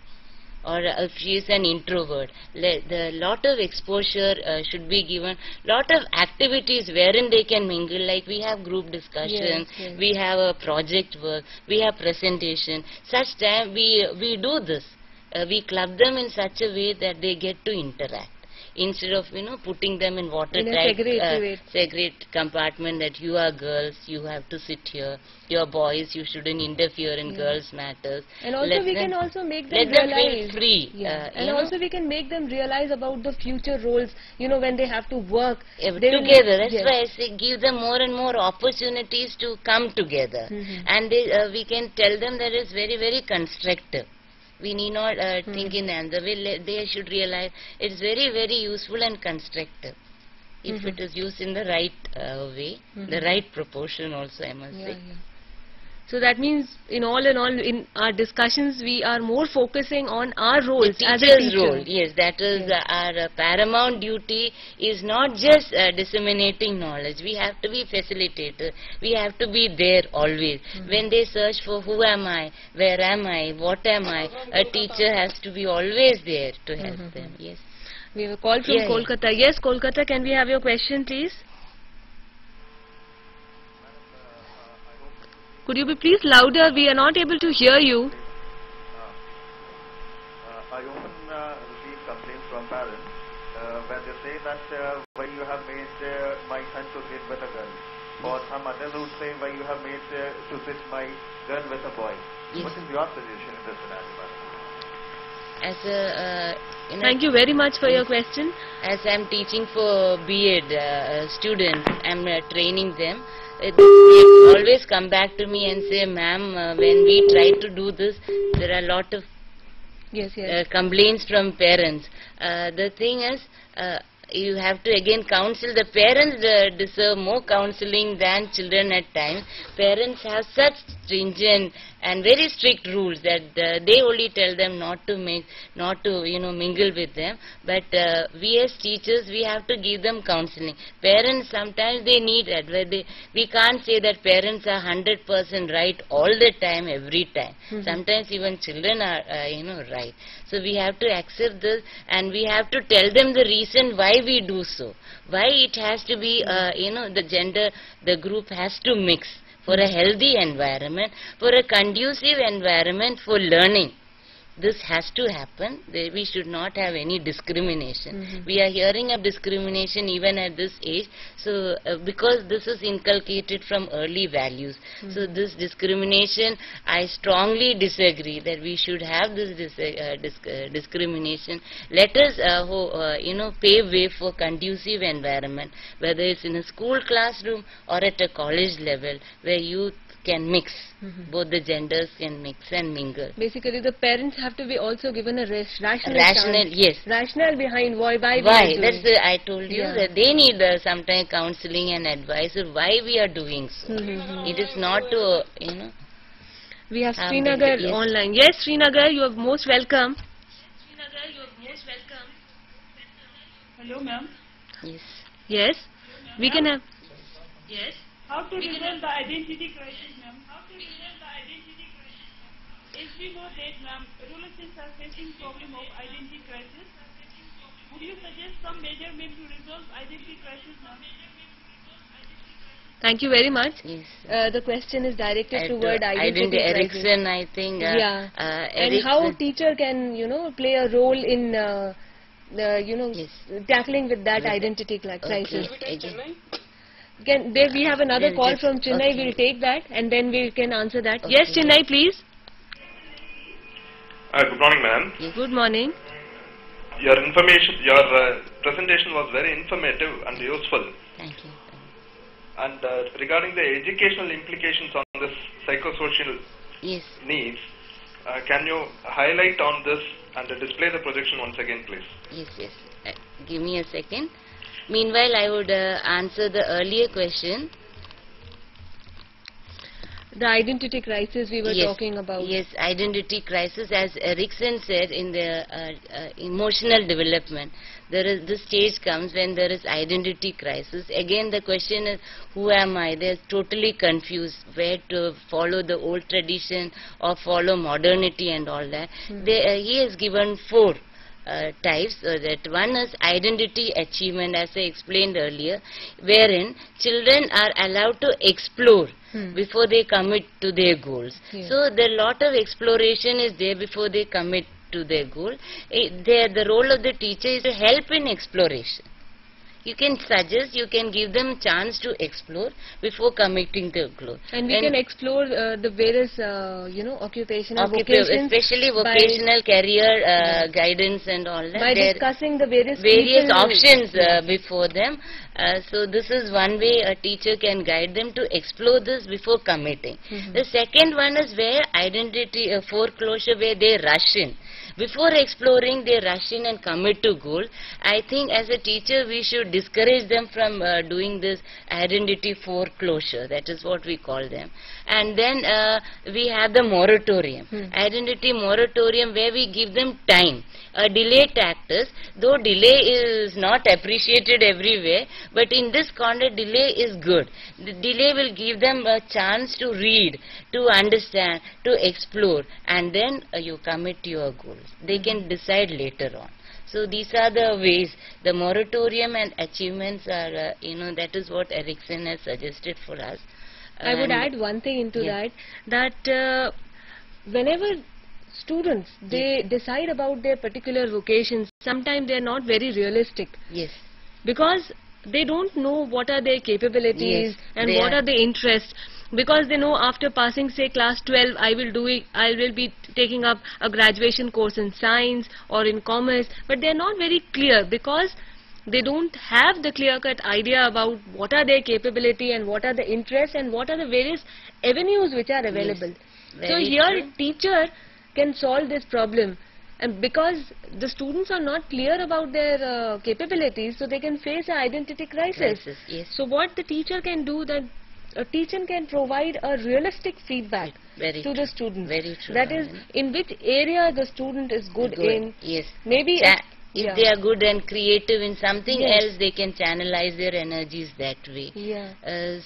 or if she is an introvert, the lot of exposure should be given, lot of activities wherein they can mingle, like we have group discussions, we have a project work, we have presentation. Such time we do this. We club them in such a way that they get to interact. Instead of putting them in watertight segregate compartment, that you are girls, you have to sit here, you are boys, you shouldn't interfere in girls matters. And also we can also make them realize, them feel free. And also we can make them realize about the future roles, when they have to work together. That's why I say give them more and more opportunities to come together. And we can tell them that it's very, very constructive. We need not think in another way. They should realize it's very, very useful and constructive if it is used in the right way, the right proportion also, I must say. So that means, in all, in our discussions, we are more focusing on our roles as a teacher. Role, yes, that is our paramount duty. Is not just disseminating knowledge. We have to be facilitators. We have to be there always. When they search for who am I, where am I, what am I, a teacher has to be always there to help them. Yes. We have a call from Kolkata. Yes, Kolkata, can we have your question, please? Could you be please louder? We are not able to hear you. I often receive complaints from parents when they say that when you you have made my son to sit with a girl. Or some others would say why you have made to sit my girl with a boy. Yes. What is your suggestion in this scenario? As a, Thank you very much for your question. As I'm teaching for B.Ed students, I'm training them. They always come back to me and say, ma'am, when we try to do this, there are a lot of complaints from parents. The thing is, you have to again counsel. The parents deserve more counseling than children at times. Parents have such stringent and very strict rules that they only tell them not to mingle with them. But we as teachers, we have to give them counseling. Parents sometimes they need advice. We can't say that parents are 100% right all the time, every time. Sometimes even children are right. So we have to accept this, and we have to tell them the reason why we do so. Why it has to be the group has to mix for a healthy environment, for a conducive environment for learning. This has to happen. We should not have any discrimination. We are hearing of discrimination even at this age. So because this is inculcated from early values. So this discrimination, I strongly disagree that we should have this discrimination. Let us pave way for conducive environment, whether it's in a school classroom or at a college level, where youth can mix. Both the genders can mix and mingle. Basically, the parents have to be also given a rational yes. Rationale behind why we are doing. That's I told you that they need sometimes counseling and advice of why we are doing so. It is not to, We have Srinagar online. Yes, Srinagar, you are most welcome. Hello, ma'am. Yes. Yes. We can have. Yes. How to resolve the identity crisis, ma'am? How to resolve the identity crisis, ma'am? As we know that, ma'am, adolescents are facing problem of identity crisis. Would you suggest some measure made to resolve identity crisis, ma'am? Thank you very much. Yes. The question is directed toward identity crisis. Erickson, I think. And how teacher can, play a role in, tackling with that identity crisis. We have another call from Chennai. We'll take that and then we can answer that. Yes, Chennai, please. Good morning, ma'am. Good morning. Your presentation was very informative and useful. Thank you. And regarding the educational implications on this psychosocial needs, can you highlight on this and display the projection once again, please? Yes. Give me a second. Meanwhile, I would answer the earlier question. The identity crisis we were talking about. Yes, identity crisis, as Erickson said, in the emotional development. This stage comes when there is identity crisis. Again, the question is, who am I? They're totally confused where to follow the old tradition or follow modernity and all that. He has given 4 types. That one is identity achievement, as I explained earlier, wherein children are allowed to explore before they commit to their goals. So the lot of exploration is there before they commit to their goal. The role of the teacher is to help in exploration. You can suggest, you can give them chance to explore before committing to goal. And we can explore the various, occupational vocations, especially vocational career guidance and all that. By discussing the various options before them. So this is one way a teacher can guide them to explore this before committing. The second one is where identity foreclosure, where they rush in. Before exploring, they rush in and commit to goal. I think as a teacher, we should discourage them from doing this identity foreclosure. That is what we call them. And then we have the moratorium. Identity moratorium, where we give them time. Delay tactics, though delay is not appreciated everywhere, but in this context, delay is good. The delay will give them a chance to read, to understand, to explore, and then you commit to your goals. They can decide later on. So these are the ways. The moratorium and achievements are, that is what Erickson has suggested for us. I would add one thing into that whenever students, they decide about their particular vocations, sometimes they are not very realistic. Yes. Because they don't know what are their capabilities and they what are. are the interests, because they know after passing say class 12 I will be taking up a graduation course in science or in commerce, but they are not very clear because they don't have the clear-cut idea about what are their capability and what are the interests and what are the various avenues which are available. So Very here true. teacher can solve this problem, and because the students are not clear about their capabilities, so they can face an identity crisis. Yes. So what the teacher can do, that a teacher can provide a realistic feedback Very to true. the student. Very true. That is, in which area the student is good in. Yes. Maybe If they are good and creative in something Yes. else, they can channelize their energies that way. Yeah.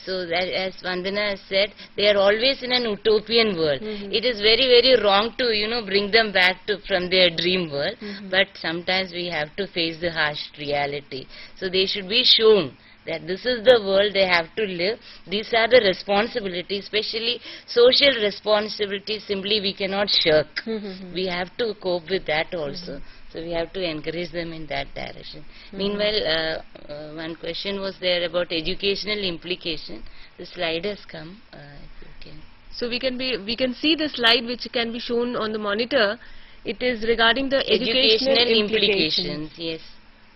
So that, as Vandana has said, they are always in an utopian world. Mhm. It is very, very wrong to, bring them back to from their dream world. Mhm. But sometimes we have to face the harsh reality. So they should be shown that this is the world they have to live. These are the responsibilities, especially social responsibilities. Simply we cannot shirk. Mhm. We have to cope with that also. So we have to encourage them in that direction. Meanwhile, one question was there about educational implication. The slide has come. If you can. So we can see the slide which can be shown on the monitor. It is regarding the educational implications. Yes.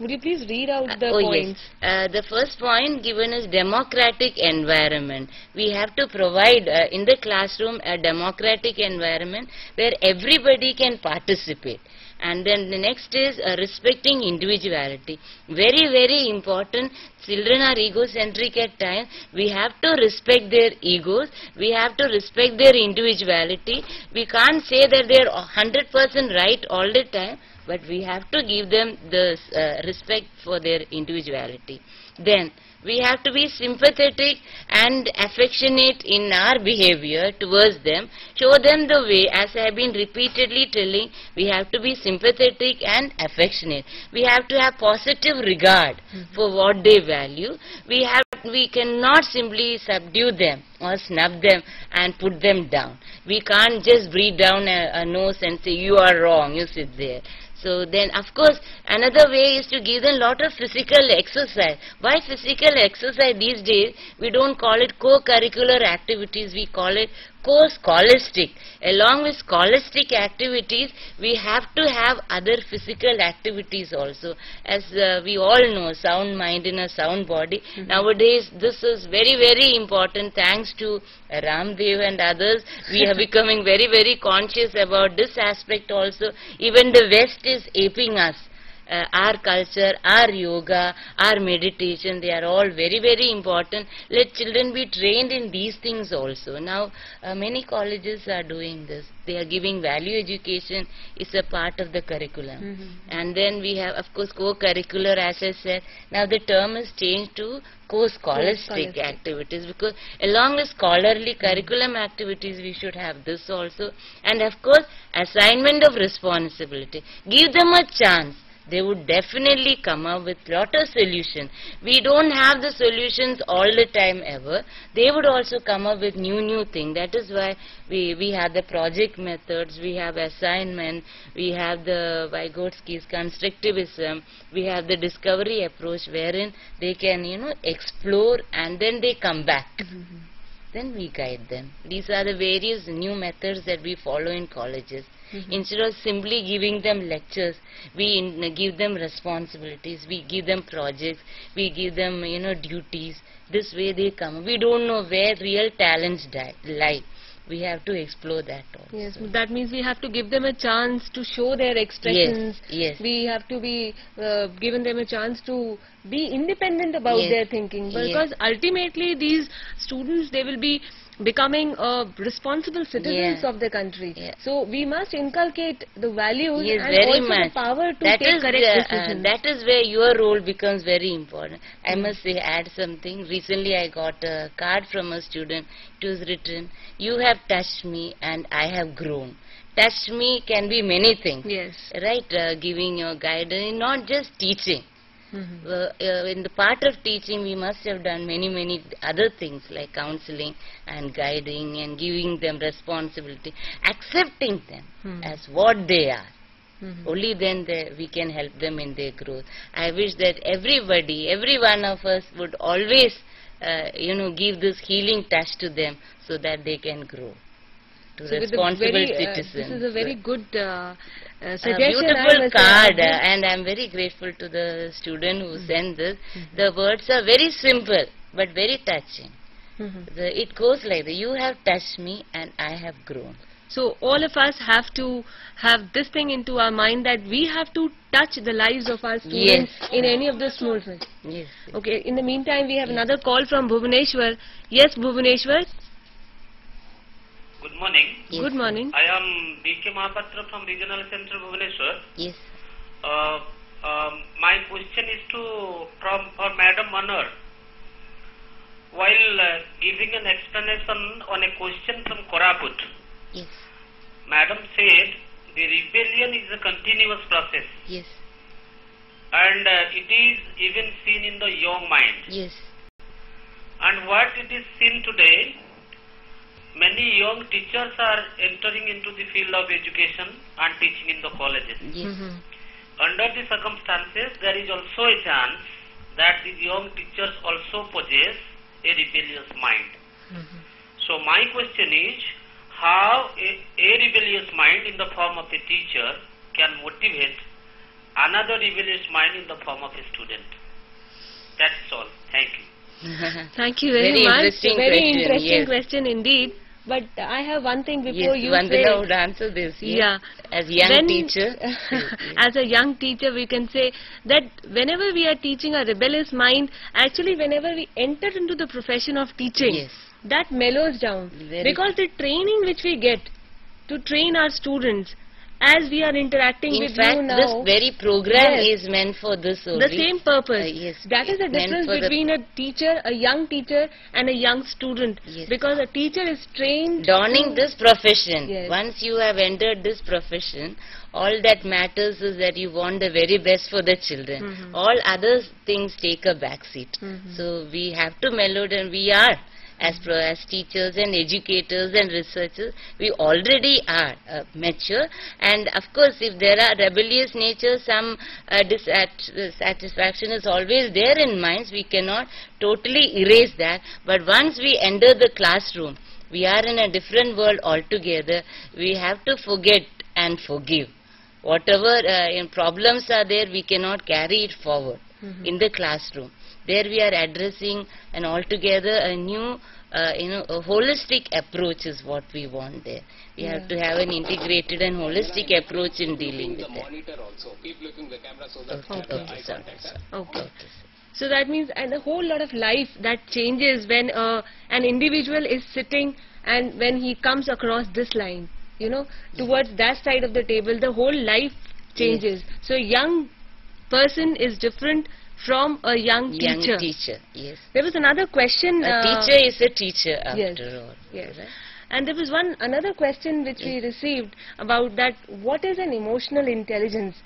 Would you please read out the Oh points? yes. The first point given is democratic environment. We have to provide in the classroom a democratic environment where everybody can participate. And then the next is respecting individuality. Very, very important. Children are egocentric at times. We have to respect their egos. We have to respect their individuality. We can't say that they are 100% right all the time, but we have to give them the respect for their individuality. Then we have to be sympathetic and affectionate in our behavior towards them. Show them the way, as I have been repeatedly telling, we have to be sympathetic and affectionate. We have to have positive regard for what they value. We cannot simply subdue them or snub them and put them down. We can't just breathe down a nose and say, you are wrong, you sit there. So then, of course, another way is to give them a lot of physical exercise. Why physical exercise these days? We don't call it co-curricular activities, we call it co-scholastic. Along with scholastic activities, we have to have other physical activities also. As we all know, sound mind in a sound body. Nowadays, this is very, very important. Thanks to Ramdev and others, we are becoming very, very conscious about this aspect also. Even the West is aping us. Our culture, our yoga, our meditation, they are all very, very important. Let children be trained in these things also. Now, many colleges are doing this. They are giving value education. It's a part of the curriculum. And then we have, of course, co-curricular, as I said. Now the term is changed to co-scholastic activities, because along with scholarly curriculum activities, we should have this also. And of course, assignment of responsibility. Give them a chance. They would definitely come up with lot of solutions. We don't have the solutions all the time ever. They would also come up with new things. That is why we have the project methods, we have assignment, we have the Vygotsky's constructivism, we have the discovery approach, wherein they can, explore and then they come back. Then we guide them. These are the various new methods that we follow in colleges. Instead of simply giving them lectures, we give them responsibilities, we give them projects, we give them, duties. This way they come. We don't know where real talents lie. We have to explore that also. Yes, that means we have to give them a chance to show their expressions. Yes. We have to be given them a chance to be independent about their thinking. Because ultimately these students, they will be becoming responsible citizens of the country. So we must inculcate the values and very also much. the power to That take is correct decisions. that is where your role becomes very important. I must say, add something. Recently I got a card from a student. It was written, "You have touched me and I have grown." Touched me can be many things. Yes. Right? Giving your guidance, not just teaching. In the part of teaching, we must have done many other things like counseling and guiding and giving them responsibility, accepting them as what they are. Only then we can help them in their growth. I wish that everybody, every one of us would always, give this healing touch to them so that they can grow to responsible citizens. This is a very good suggestion. Beautiful card, and I'm very grateful to the student who sent this. The words are very simple but very touching. It goes like that: you have touched me and I have grown. So all of us have to have this thing into our mind, that we have to touch the lives of our students in any of the small things. Yes. Okay, in the meantime we have another call from Bhubaneswar. Yes, Bhubaneswar. Good morning. Yes. Good morning. I am B.K. Mahapatra from Regional Center, Bhubaneswar. Yes. My question is for Madam Manor. While giving an explanation on a question from Koraput, yes, Madam said the rebellion is a continuous process. Yes. And it is even seen in the young mind. Yes. And what it is seen today, many young teachers are entering into the field of education and teaching in the colleges. Yes. Under the circumstances, there is also a chance that the young teachers also possess a rebellious mind. So my question is, how a rebellious mind in the form of a teacher can motivate another rebellious mind in the form of a student? That's all. Thank you. Thank you very much. Very interesting yes. question indeed. But I have one thing before you Vandana say. would answer this. Yes. Yeah. As young teacher. As a young teacher, we can say that whenever we are teaching a rebellious mind, actually whenever we enter into the profession of teaching, yes, that mellows down. Because the training which we get to train our students, as we are interacting with you now. In fact, this very program is meant for this only. The same purpose. Yes. That is the difference between a teacher, a young teacher and a young student. Yes. Because a teacher is trained donning this profession. Yes. Once you have entered this profession, all that matters is that you want the very best for the children. All other things take a back seat. So we have to mellow down. We are. As teachers and educators and researchers, we already are mature, and of course if there are rebellious nature, some dissatisfaction is always there in minds. We cannot totally erase that, but once we enter the classroom, we are in a different world altogether. We have to forget and forgive. Whatever problems are there, we cannot carry it forward in the classroom. There we are addressing an altogether a new, a holistic approach is what we want there. We have to have an integrated and holistic approach in dealing with it. Monitor also. Keep looking the camera so that eye contact. Okay. So that means, and a whole lot of life that changes when an individual is sitting and when he comes across this line, towards that side of the table, the whole life changes. Yes. So young person is different from a young teacher. Yes. There was another question. A teacher is a teacher after all. Yes. Right? And there was another question which we received about that, what is an emotional intelligence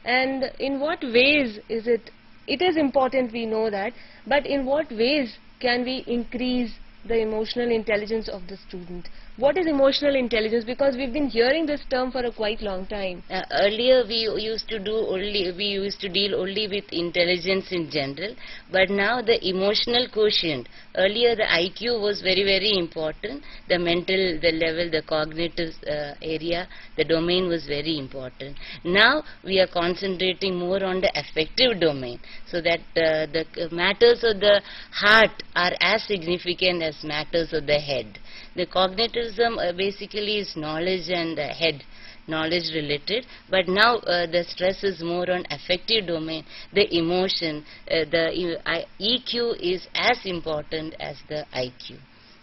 and in what ways is it? It is important, we know that, but in what ways can we increase the emotional intelligence of the student? What is emotional intelligence? Because we've been hearing this term for a quite long time. Earlier we used to deal only with intelligence in general, but now the emotional quotient. Earlier the IQ was very, very important. The mental, the level, the cognitive area, the domain was very important. Now we are concentrating more on the affective domain, so that the matters of the heart are as significant as matters of the head. The cognitivism basically is knowledge and head, knowledge related, but now the stress is more on affective domain, the emotion, the EQ is as important as the IQ.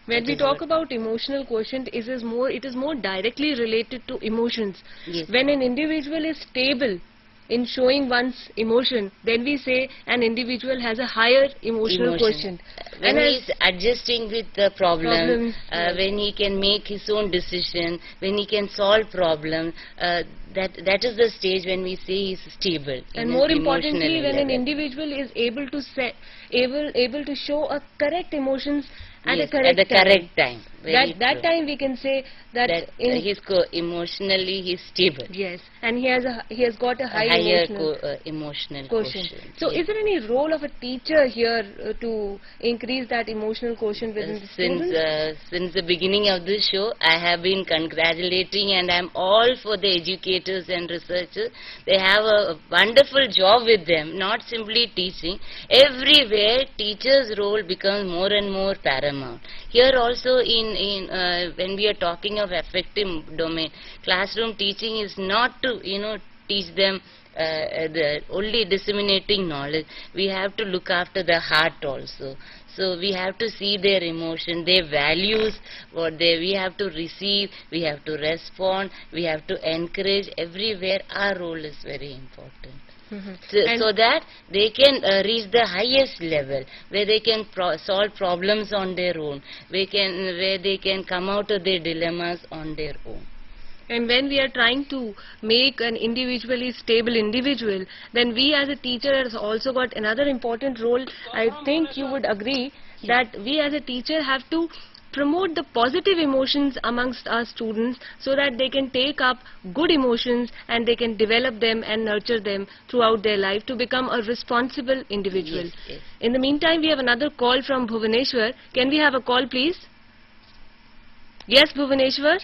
When we talk about emotional quotient, it is more directly related to emotions. Yes. When an individual is stable in showing one's emotion, then we say an individual has a higher emotional quotient. When he is adjusting with the problems, when he can make his own decision, when he can solve problems, that is the stage when we say he is stable. And more importantly, when an individual is able to show a correct emotions at a correct time. That time we can say that he's emotionally he's stable. Yes, and he has got a high higher emotional quotient. So is there any role of a teacher here to increase that emotional quotient within the students? Since the beginning of this show, I have been congratulating, and I'm all for the educators and researchers. They have a wonderful job with them, not simply teaching. Everywhere, teachers' role becomes more and more paramount. Here also, when we are talking of affective domain, classroom teaching is not to teach them only disseminating knowledge. We have to look after the heart also. So we have to see their emotion, their values, we have to receive, we have to respond, we have to encourage. Everywhere our role is very important. So that they can reach the highest level, where they can solve problems on their own, where they can come out of their dilemmas on their own. And when we are trying to make an individually stable individual, then we as a teacher has also got another important role. I think you would agree that we as a teacher have to promote the positive emotions amongst our students, so that they can take up good emotions and they can develop them and nurture them throughout their life to become a responsible individual. Yes. In the meantime, we have another call from Bhubaneswar. Can we have a call, please? Yes, Bhubaneswar?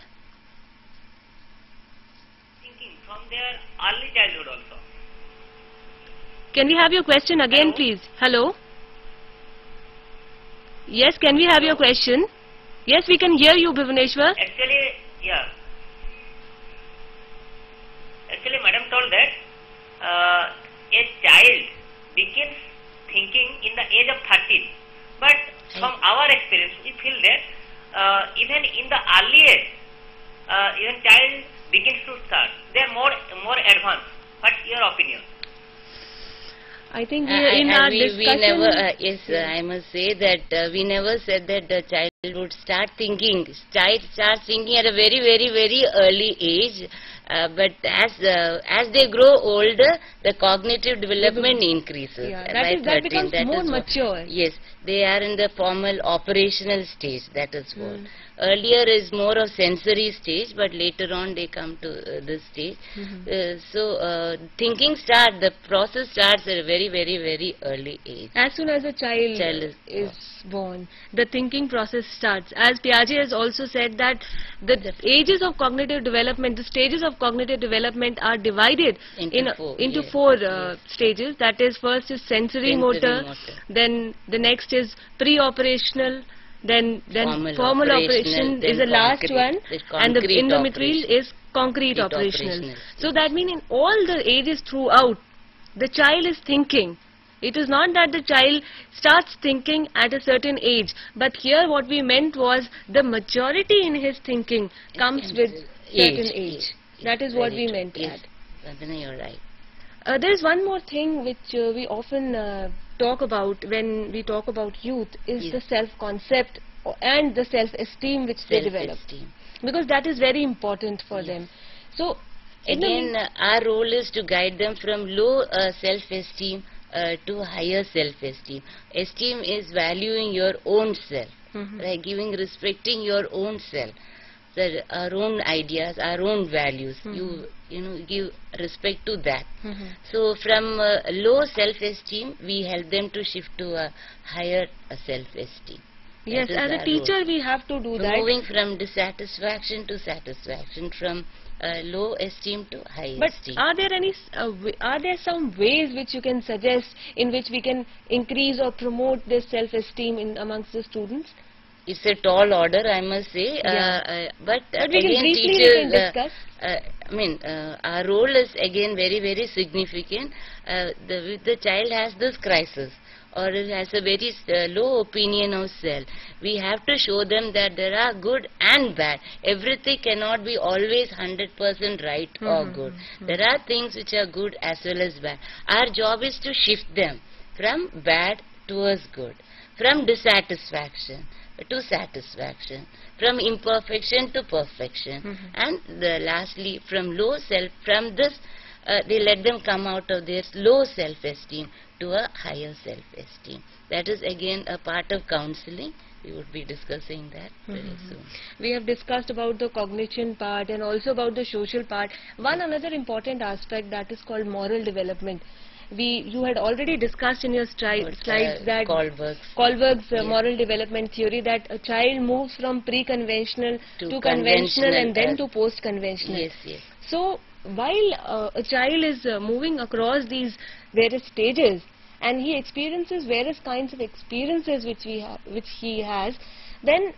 Thinking from their early childhood also. Can we have your question again, please? Hello? Yes, can we have your question? Yes, we can hear you, Bhubaneswar. Actually, yeah. Actually, madam told that a child begins thinking in the age of 13. But from our experience, we feel that even in the early age, even child begins to start. They are more advanced. What's your opinion? I think in our discussion... I must say that we never said that the child would start thinking at a very, very, very early age. But as they grow older, the cognitive development increases. That becomes more mature. Yes, they are in the formal operational stage. That is what. Earlier is more of sensory stage, but later on they come to this stage. Thinking the process starts at a very, very, very early age. As soon as a child is born, the thinking process starts. As Piaget has also said that the ages of cognitive development, the stages of cognitive development are divided into four stages. That is, first is sensory motor, then the next is pre-operational, then formal operation is the last one, and in the middle is concrete operational. So that means in all the ages throughout, the child is thinking. It is not that the child starts thinking at a certain age, but here what we meant was the maturity in his thinking comes with certain age. That is what we meant. Yes, Vandana, you're right. There is one more thing which we often talk about when we talk about youth is the self-concept and the self-esteem which they develop. Because that is very important for them. So again, our role is to guide them from low self-esteem to higher self-esteem. Esteem is valuing your own self, like respecting your own self, our own ideas, our own values. You give respect to that. So from low self-esteem, we help them to shift to a higher self-esteem. Yes, as a teacher we have to do that. Moving from dissatisfaction to satisfaction, from low esteem to high esteem. But are there some ways which you can suggest in which we can increase or promote this self-esteem amongst the students? It's a tall order, I must say. But again, teachers, our role is again very, very significant. The child has this crisis, or has a very low opinion of self. We have to show them that there are good and bad. Everything cannot be always 100% right or good. There are things which are good as well as bad. Our job is to shift them from bad towards good, from dissatisfaction to satisfaction, from imperfection to perfection, and lastly from low self, from this they let them come out of their low self-esteem to a higher self-esteem. That is again a part of counseling we would be discussing that very soon. We have discussed about the cognition part and also about the social part. One another important aspect that is called moral development. You had already discussed in your slides that Kohlberg's moral development theory, that a child moves from pre-conventional to conventional and then to post-conventional. Yes, yes. So while a child is moving across these various stages and he experiences various kinds of experiences which he has, then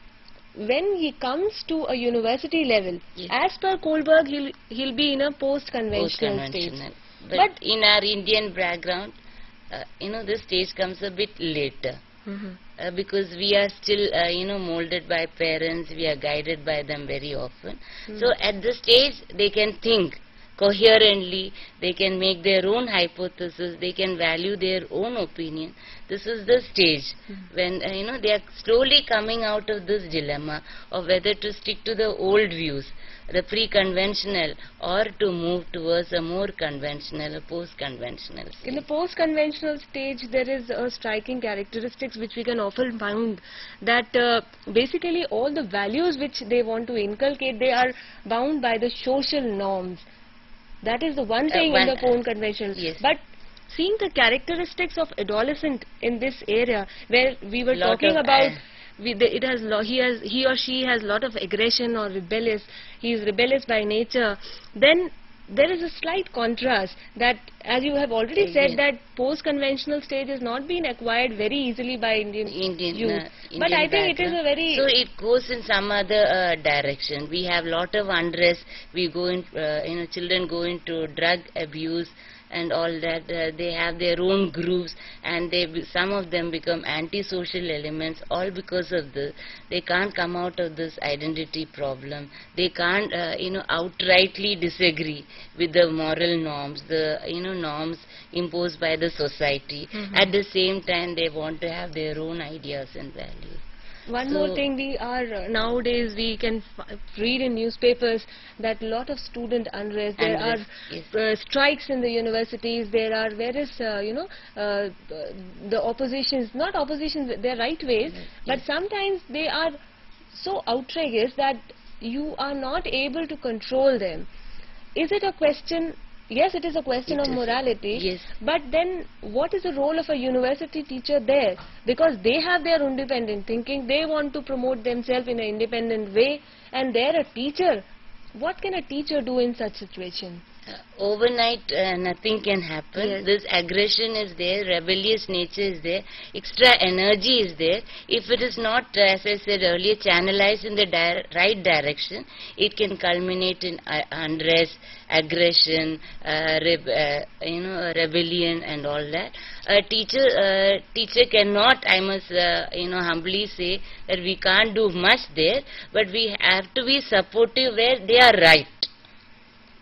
when he comes to a university level, as per Kohlberg, he'll be in a post-conventional stage. But in our Indian background, this stage comes a bit later. Because we are still, molded by parents, we are guided by them very often. So at this stage, they can think coherently, they can make their own hypothesis, they can value their own opinion. This is the stage when, they are slowly coming out of this dilemma of whether to stick to the old views, the pre-conventional, or to move towards a more conventional, a post-conventional stage. In the post-conventional stage, there is a striking characteristics which we can often find, that basically all the values which they want to inculcate, they are bound by the social norms. That is the one thing in the post-conventional. Yes. But seeing the characteristics of adolescent in this area, where we were talking about, he or she has lot of aggression or rebellious, he is rebellious by nature, then there is a slight contrast that, as you have already said, that post-conventional stage is not being acquired very easily by Indian youth. But I think it is a very... So it goes in some other direction. We have lot of unrest. We go in, children go into drug abuse and all that. They have their own groups, and some of them become antisocial elements, all because of this. They can't come out of this identity problem. They can't, outrightly disagree with the moral norms, the, norms imposed by the society. At the same time, they want to have their own ideas and values. One more thing, nowadays we can read in newspapers that a lot of student unrest, there are strikes in the universities, there are various, the oppositions, not oppositions, they're right ways, but sometimes they are so outrageous that you are not able to control them. Is it a question? Yes, it is a question of morality, but then what is the role of a university teacher there? Because they have their independent thinking, they want to promote themselves in an independent way, and they're a teacher. What can a teacher do in such situation? Overnight, nothing can happen. This aggression is there, rebellious nature is there, extra energy is there. If it is not, as I said earlier, channelized in the right direction, it can culminate in unrest, aggression, rebellion and all that. A teacher cannot, I must humbly say that we can't do much there, but we have to be supportive where they are right.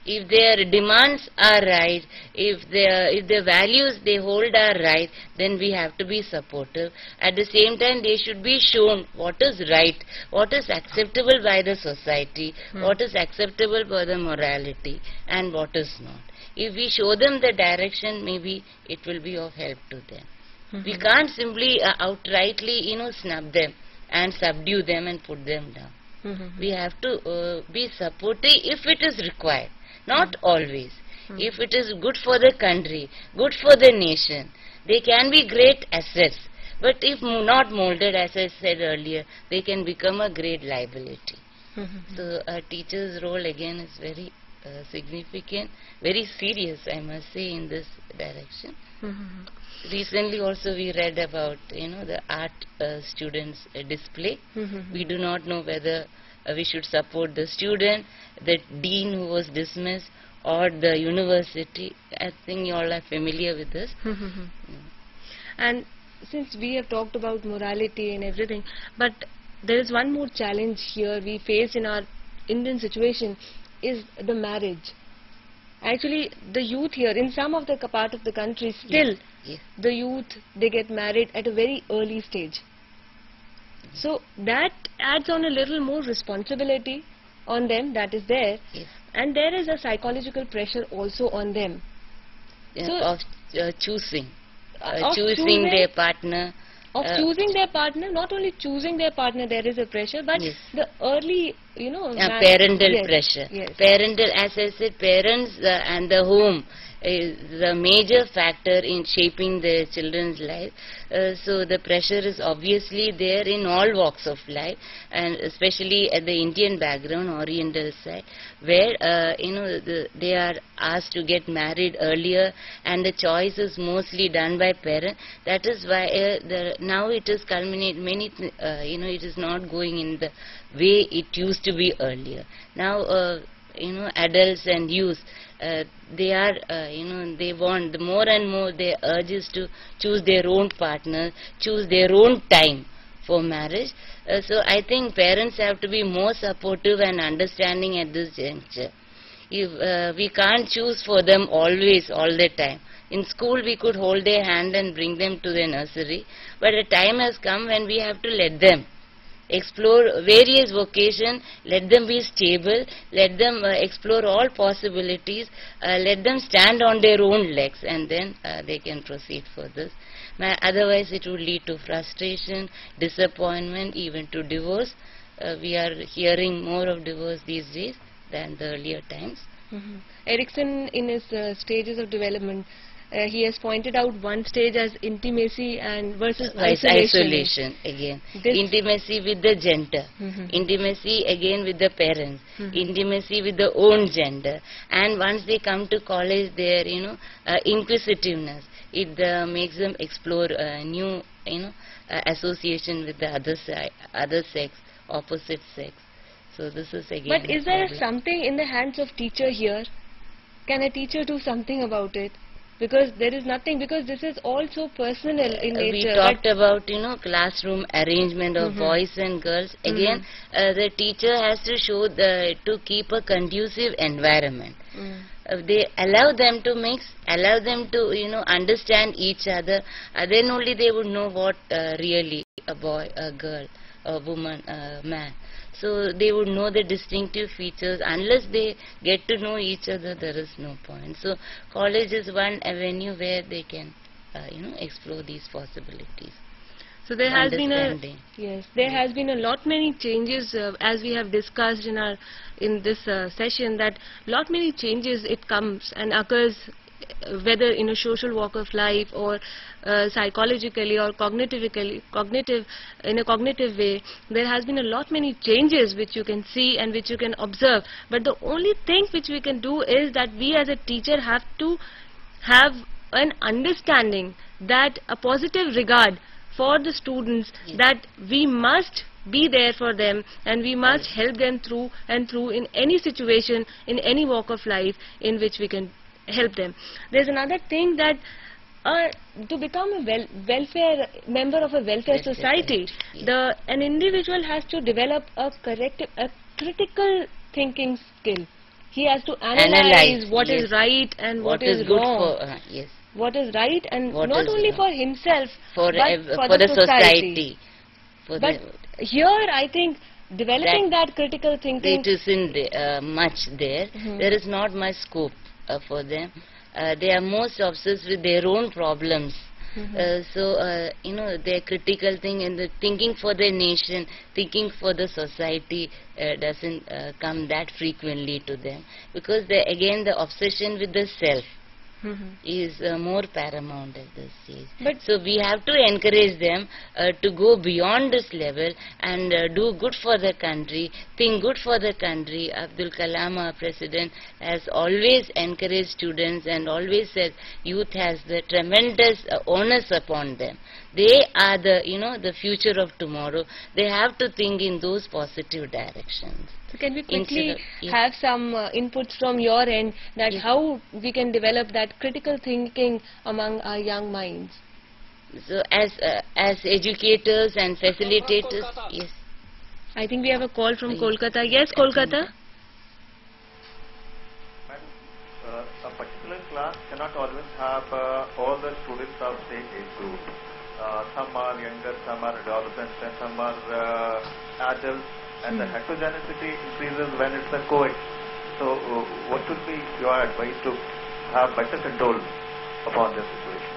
If their demands are right, if the values they hold are right, then we have to be supportive. At the same time, they should be shown what is right, what is acceptable by the society, what is acceptable for the morality, and what is not. If we show them the direction, maybe it will be of help to them. We can't simply outrightly, snub them and subdue them and put them down. We have to be supportive if it is required. Not always. If it is good for the country, good for the nation, they can be great assets. But if not molded, as I said earlier, they can become a great liability. So a teacher's role again is very significant, very serious, I must say, in this direction. Recently also we read about, the art students display. We do not know whether we should support the student, the dean who was dismissed, or the university. I think you all are familiar with this. And since we have talked about morality and everything, but there is one more challenge here we face in our Indian situation, is the marriage. Actually, the youth here, in some of the part of the country, still, the youth, they get married at a very early stage. So that adds on a little more responsibility on them, that is there, and there is a psychological pressure also on them. Of choosing their partner, of choosing their partner. Not only choosing their partner, there is a pressure, but the early, parental pressure. Parental, as I said, parents and the home is the major factor in shaping their children's life. So the pressure is obviously there in all walks of life, and especially at the Indian background, Oriental side, where they are asked to get married earlier, and the choice is mostly done by parents. That is why now it is culminate many. It is not going in the way it used to be earlier. Now adults and youth, they are, they want more and more. Their urge is to choose their own partner, choose their own time for marriage. So I think parents have to be more supportive and understanding at this juncture. If we can't choose for them always, all the time. In school we could hold their hand and bring them to the nursery, but a time has come when we have to let them explore various vocations, let them be stable, let them explore all possibilities, let them stand on their own legs, and then they can proceed for this. Otherwise it would lead to frustration, disappointment, even to divorce. We are hearing more of divorce these days than the earlier times. Erikson, in his stages of development, he has pointed out one stage as intimacy and versus isolation again. Intimacy with the gender, intimacy again with the parents, intimacy with the own gender, and once they come to college, their inquisitiveness, it makes them explore new association with the other sex, opposite sex. So this is again. But is there something in the hands of teacher here? Can a teacher do something about it? Because there is nothing, because this is also personal in nature. We talked about, classroom arrangement of boys and girls. Again, the teacher has to show to keep a conducive environment. They allow them to mix, allow them to, understand each other. Then only they would know what really a boy, a girl, a woman, a man. So they would know the distinctive features. Unless they get to know each other, there is no point. So college is one avenue where they can, explore these possibilities. So there has been has been a lot many changes as we have discussed in this session, that lot many changes it comes and occurs, whether in a social walk of life or psychologically or cognitive in a cognitive way. There has been a lot many changes which you can see and which you can observe, but the only thing which we can do is that we as a teacher have to have an understanding, that a positive regard for the students, that we must be there for them and we must help them through and through in any situation, in any walk of life in which we can help them. There's another thing, that to become a welfare member of a welfare society, an individual has to develop a critical thinking skill. He has to analyze what is right and what is wrong. What is right, and what not only for himself, but for the society. But here I think developing that critical thinking, it isn't much there. There is not much scope for them. They are most obsessed with their own problems. Their critical thing and the thinking for their nation, thinking for the society doesn't come that frequently to them, because again the obsession with the self is more paramount at this stage. But so we have to encourage them to go beyond this level and do good for the country, think good for the country. Abdul Kalam, our president, has always encouraged students and always said youth has the tremendous onus upon them. They are the future of tomorrow. They have to think in those positive directions. So can we quickly have some inputs from your end, that how we can develop that critical thinking among our young minds? So as educators and facilitators, yes. I think we have a call from Kolkata. Yes, Kolkata. A particular class cannot always have all the students of same age group. Some are younger, some are adolescents, and some are adults. And the heterogeneity increases when it's a co-ed. So what should be your advice to have better control upon this situation?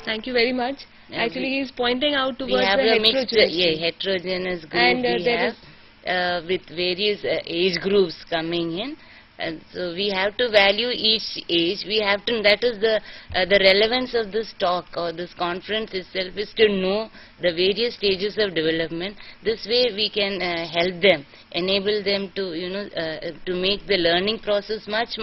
Thank you very much. Actually, he is pointing out towards we have the a mixed, heterogeneous group. And we have with various age groups coming in. And so we have to value each age. We have to. That is the relevance of this talk or this conference itself, is to know the various stages of development. This way we can help them, enable them to to make the learning process much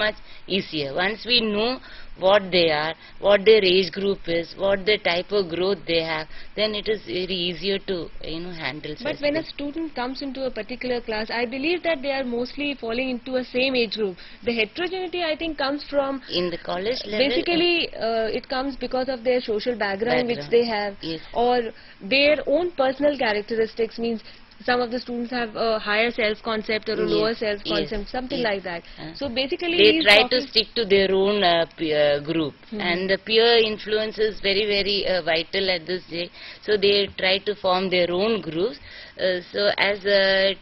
easier. Once we know what they are, what their age group is, what the type of growth they have, then it is very easier to handle. But when a student comes into a particular class, I believe that they are mostly falling into a same age group. The heterogeneity, I think, comes from in the college level. Basically, it comes because of their social background which they have, or their own personal characteristics. Means some of the students have a higher self-concept or a lower self-concept, something like that. So basically, they try to stick to their own peer group, and the peer influence is very vital at this day. So they try to form their own groups. So as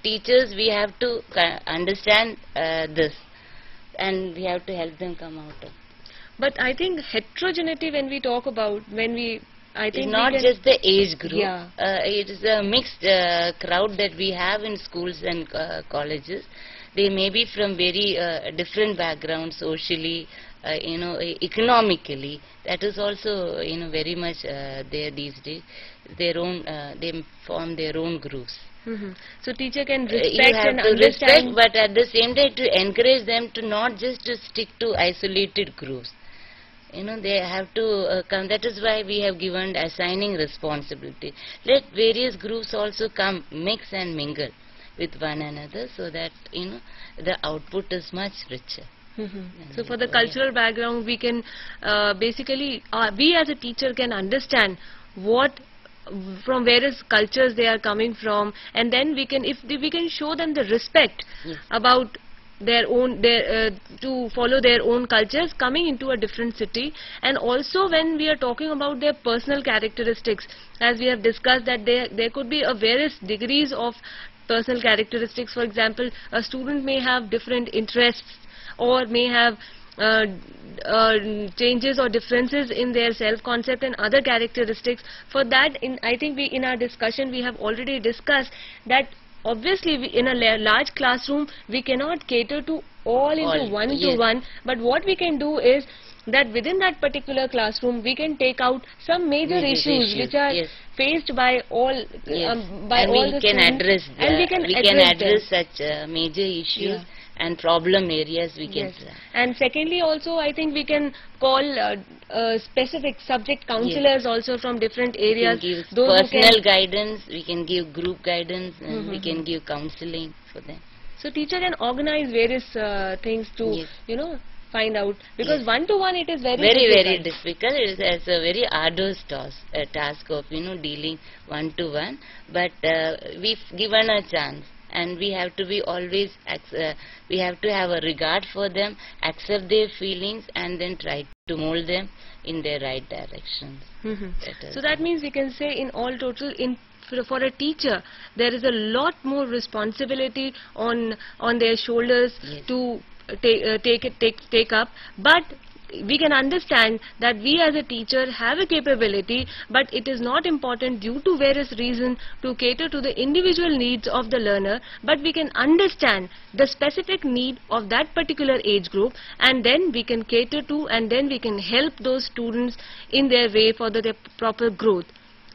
teachers, we have to understand this, and we have to help them come out of. But I think heterogeneity, when we talk about, I think it's not just the age group. It is a mixed crowd that we have in schools and colleges. They may be from very different backgrounds, socially, economically. That is also very much there these days. Their own, they form their own groups. So teacher can respect you have and to understand, respect, but at the same time to encourage them to not just to stick to isolated groups. They have to come. That is why we have given assigning responsibility. Let various groups also come, mix and mingle with one another, so that the output is much richer. So for the cultural background, we can basically, we as a teacher can understand from various cultures they are coming from, and then we can, if we can show them the respect about their own, to follow their own cultures coming into a different city. And also when we are talking about their personal characteristics, as we have discussed, that there could be various degrees of personal characteristics. For example, a student may have different interests, or may have changes or differences in their self-concept and other characteristics. For that, I think in our discussion we have already discussed that obviously in a large classroom we cannot cater to all into one-to-one, but what we can do is that within that particular classroom we can take out some major issues which are faced by all by and all we the can students, address and we can address such major issues and problem areas we can. And secondly, also I think we can call specific subject counselors also from different areas. We can give personal guidance, we can give group guidance, and we can give counseling for them. So teacher can organize various things to find out, because one-to-one it is very difficult. It is a very arduous task of dealing one-to-one, but we've given a chance. And we have to be always, we have to have a regard for them, accept their feelings, and then try to mold them in their right directions. So that means we can say in all total, for a teacher, there is a lot more responsibility on their shoulders to take up, but we can understand that we as a teacher have a capability, but it is not important due to various reasons to cater to the individual needs of the learner, but we can understand the specific need of that particular age group, and then we can cater to, and then we can help those students in their way for their proper growth.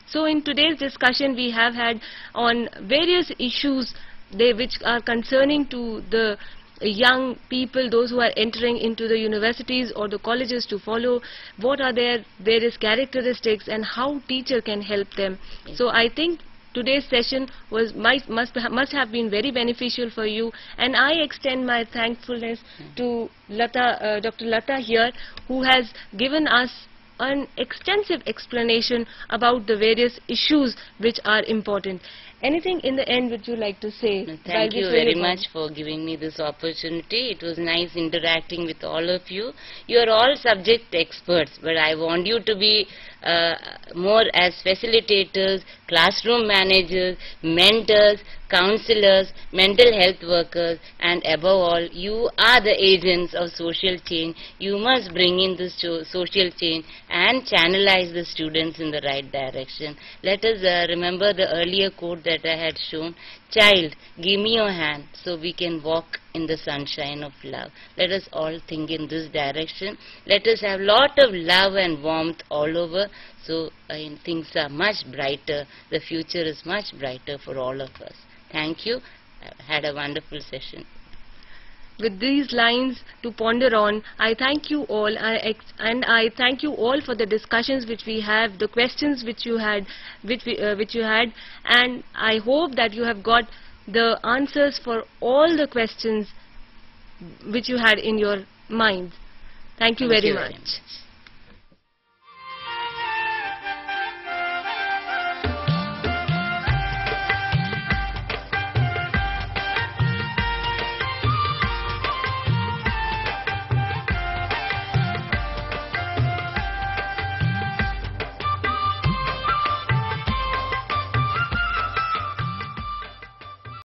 So in today's discussion we have had on various issues which are concerning to the young people, those who are entering into the universities or the colleges to follow, what are their various characteristics and how teacher can help them. So I think today's session must have been very beneficial for you, and I extend my thankfulness to Dr. Lata here, who has given us an extensive explanation about the various issues which are important. Anything in the end would you like to say? Thank you very much for giving me this opportunity. It was nice interacting with all of you. You are all subject experts, but I want you to be more as facilitators, classroom managers, mentors, counselors, mental health workers, and above all, you are the agents of social change. You must bring in the social change and channelize the students in the right direction. Let us remember the earlier quote that I had shown. Child, give me your hand so we can walk in the sunshine of love. Let us all think in this direction. Let us have lot of love and warmth all over, so things are much brighter. The future is much brighter for all of us. Thank you. I had a wonderful session. With these lines to ponder on, I thank you all, and I thank you all for the discussions which we have, the questions which you had, and I hope that you have got the answers for all the questions which you had in your minds. Thank you very much.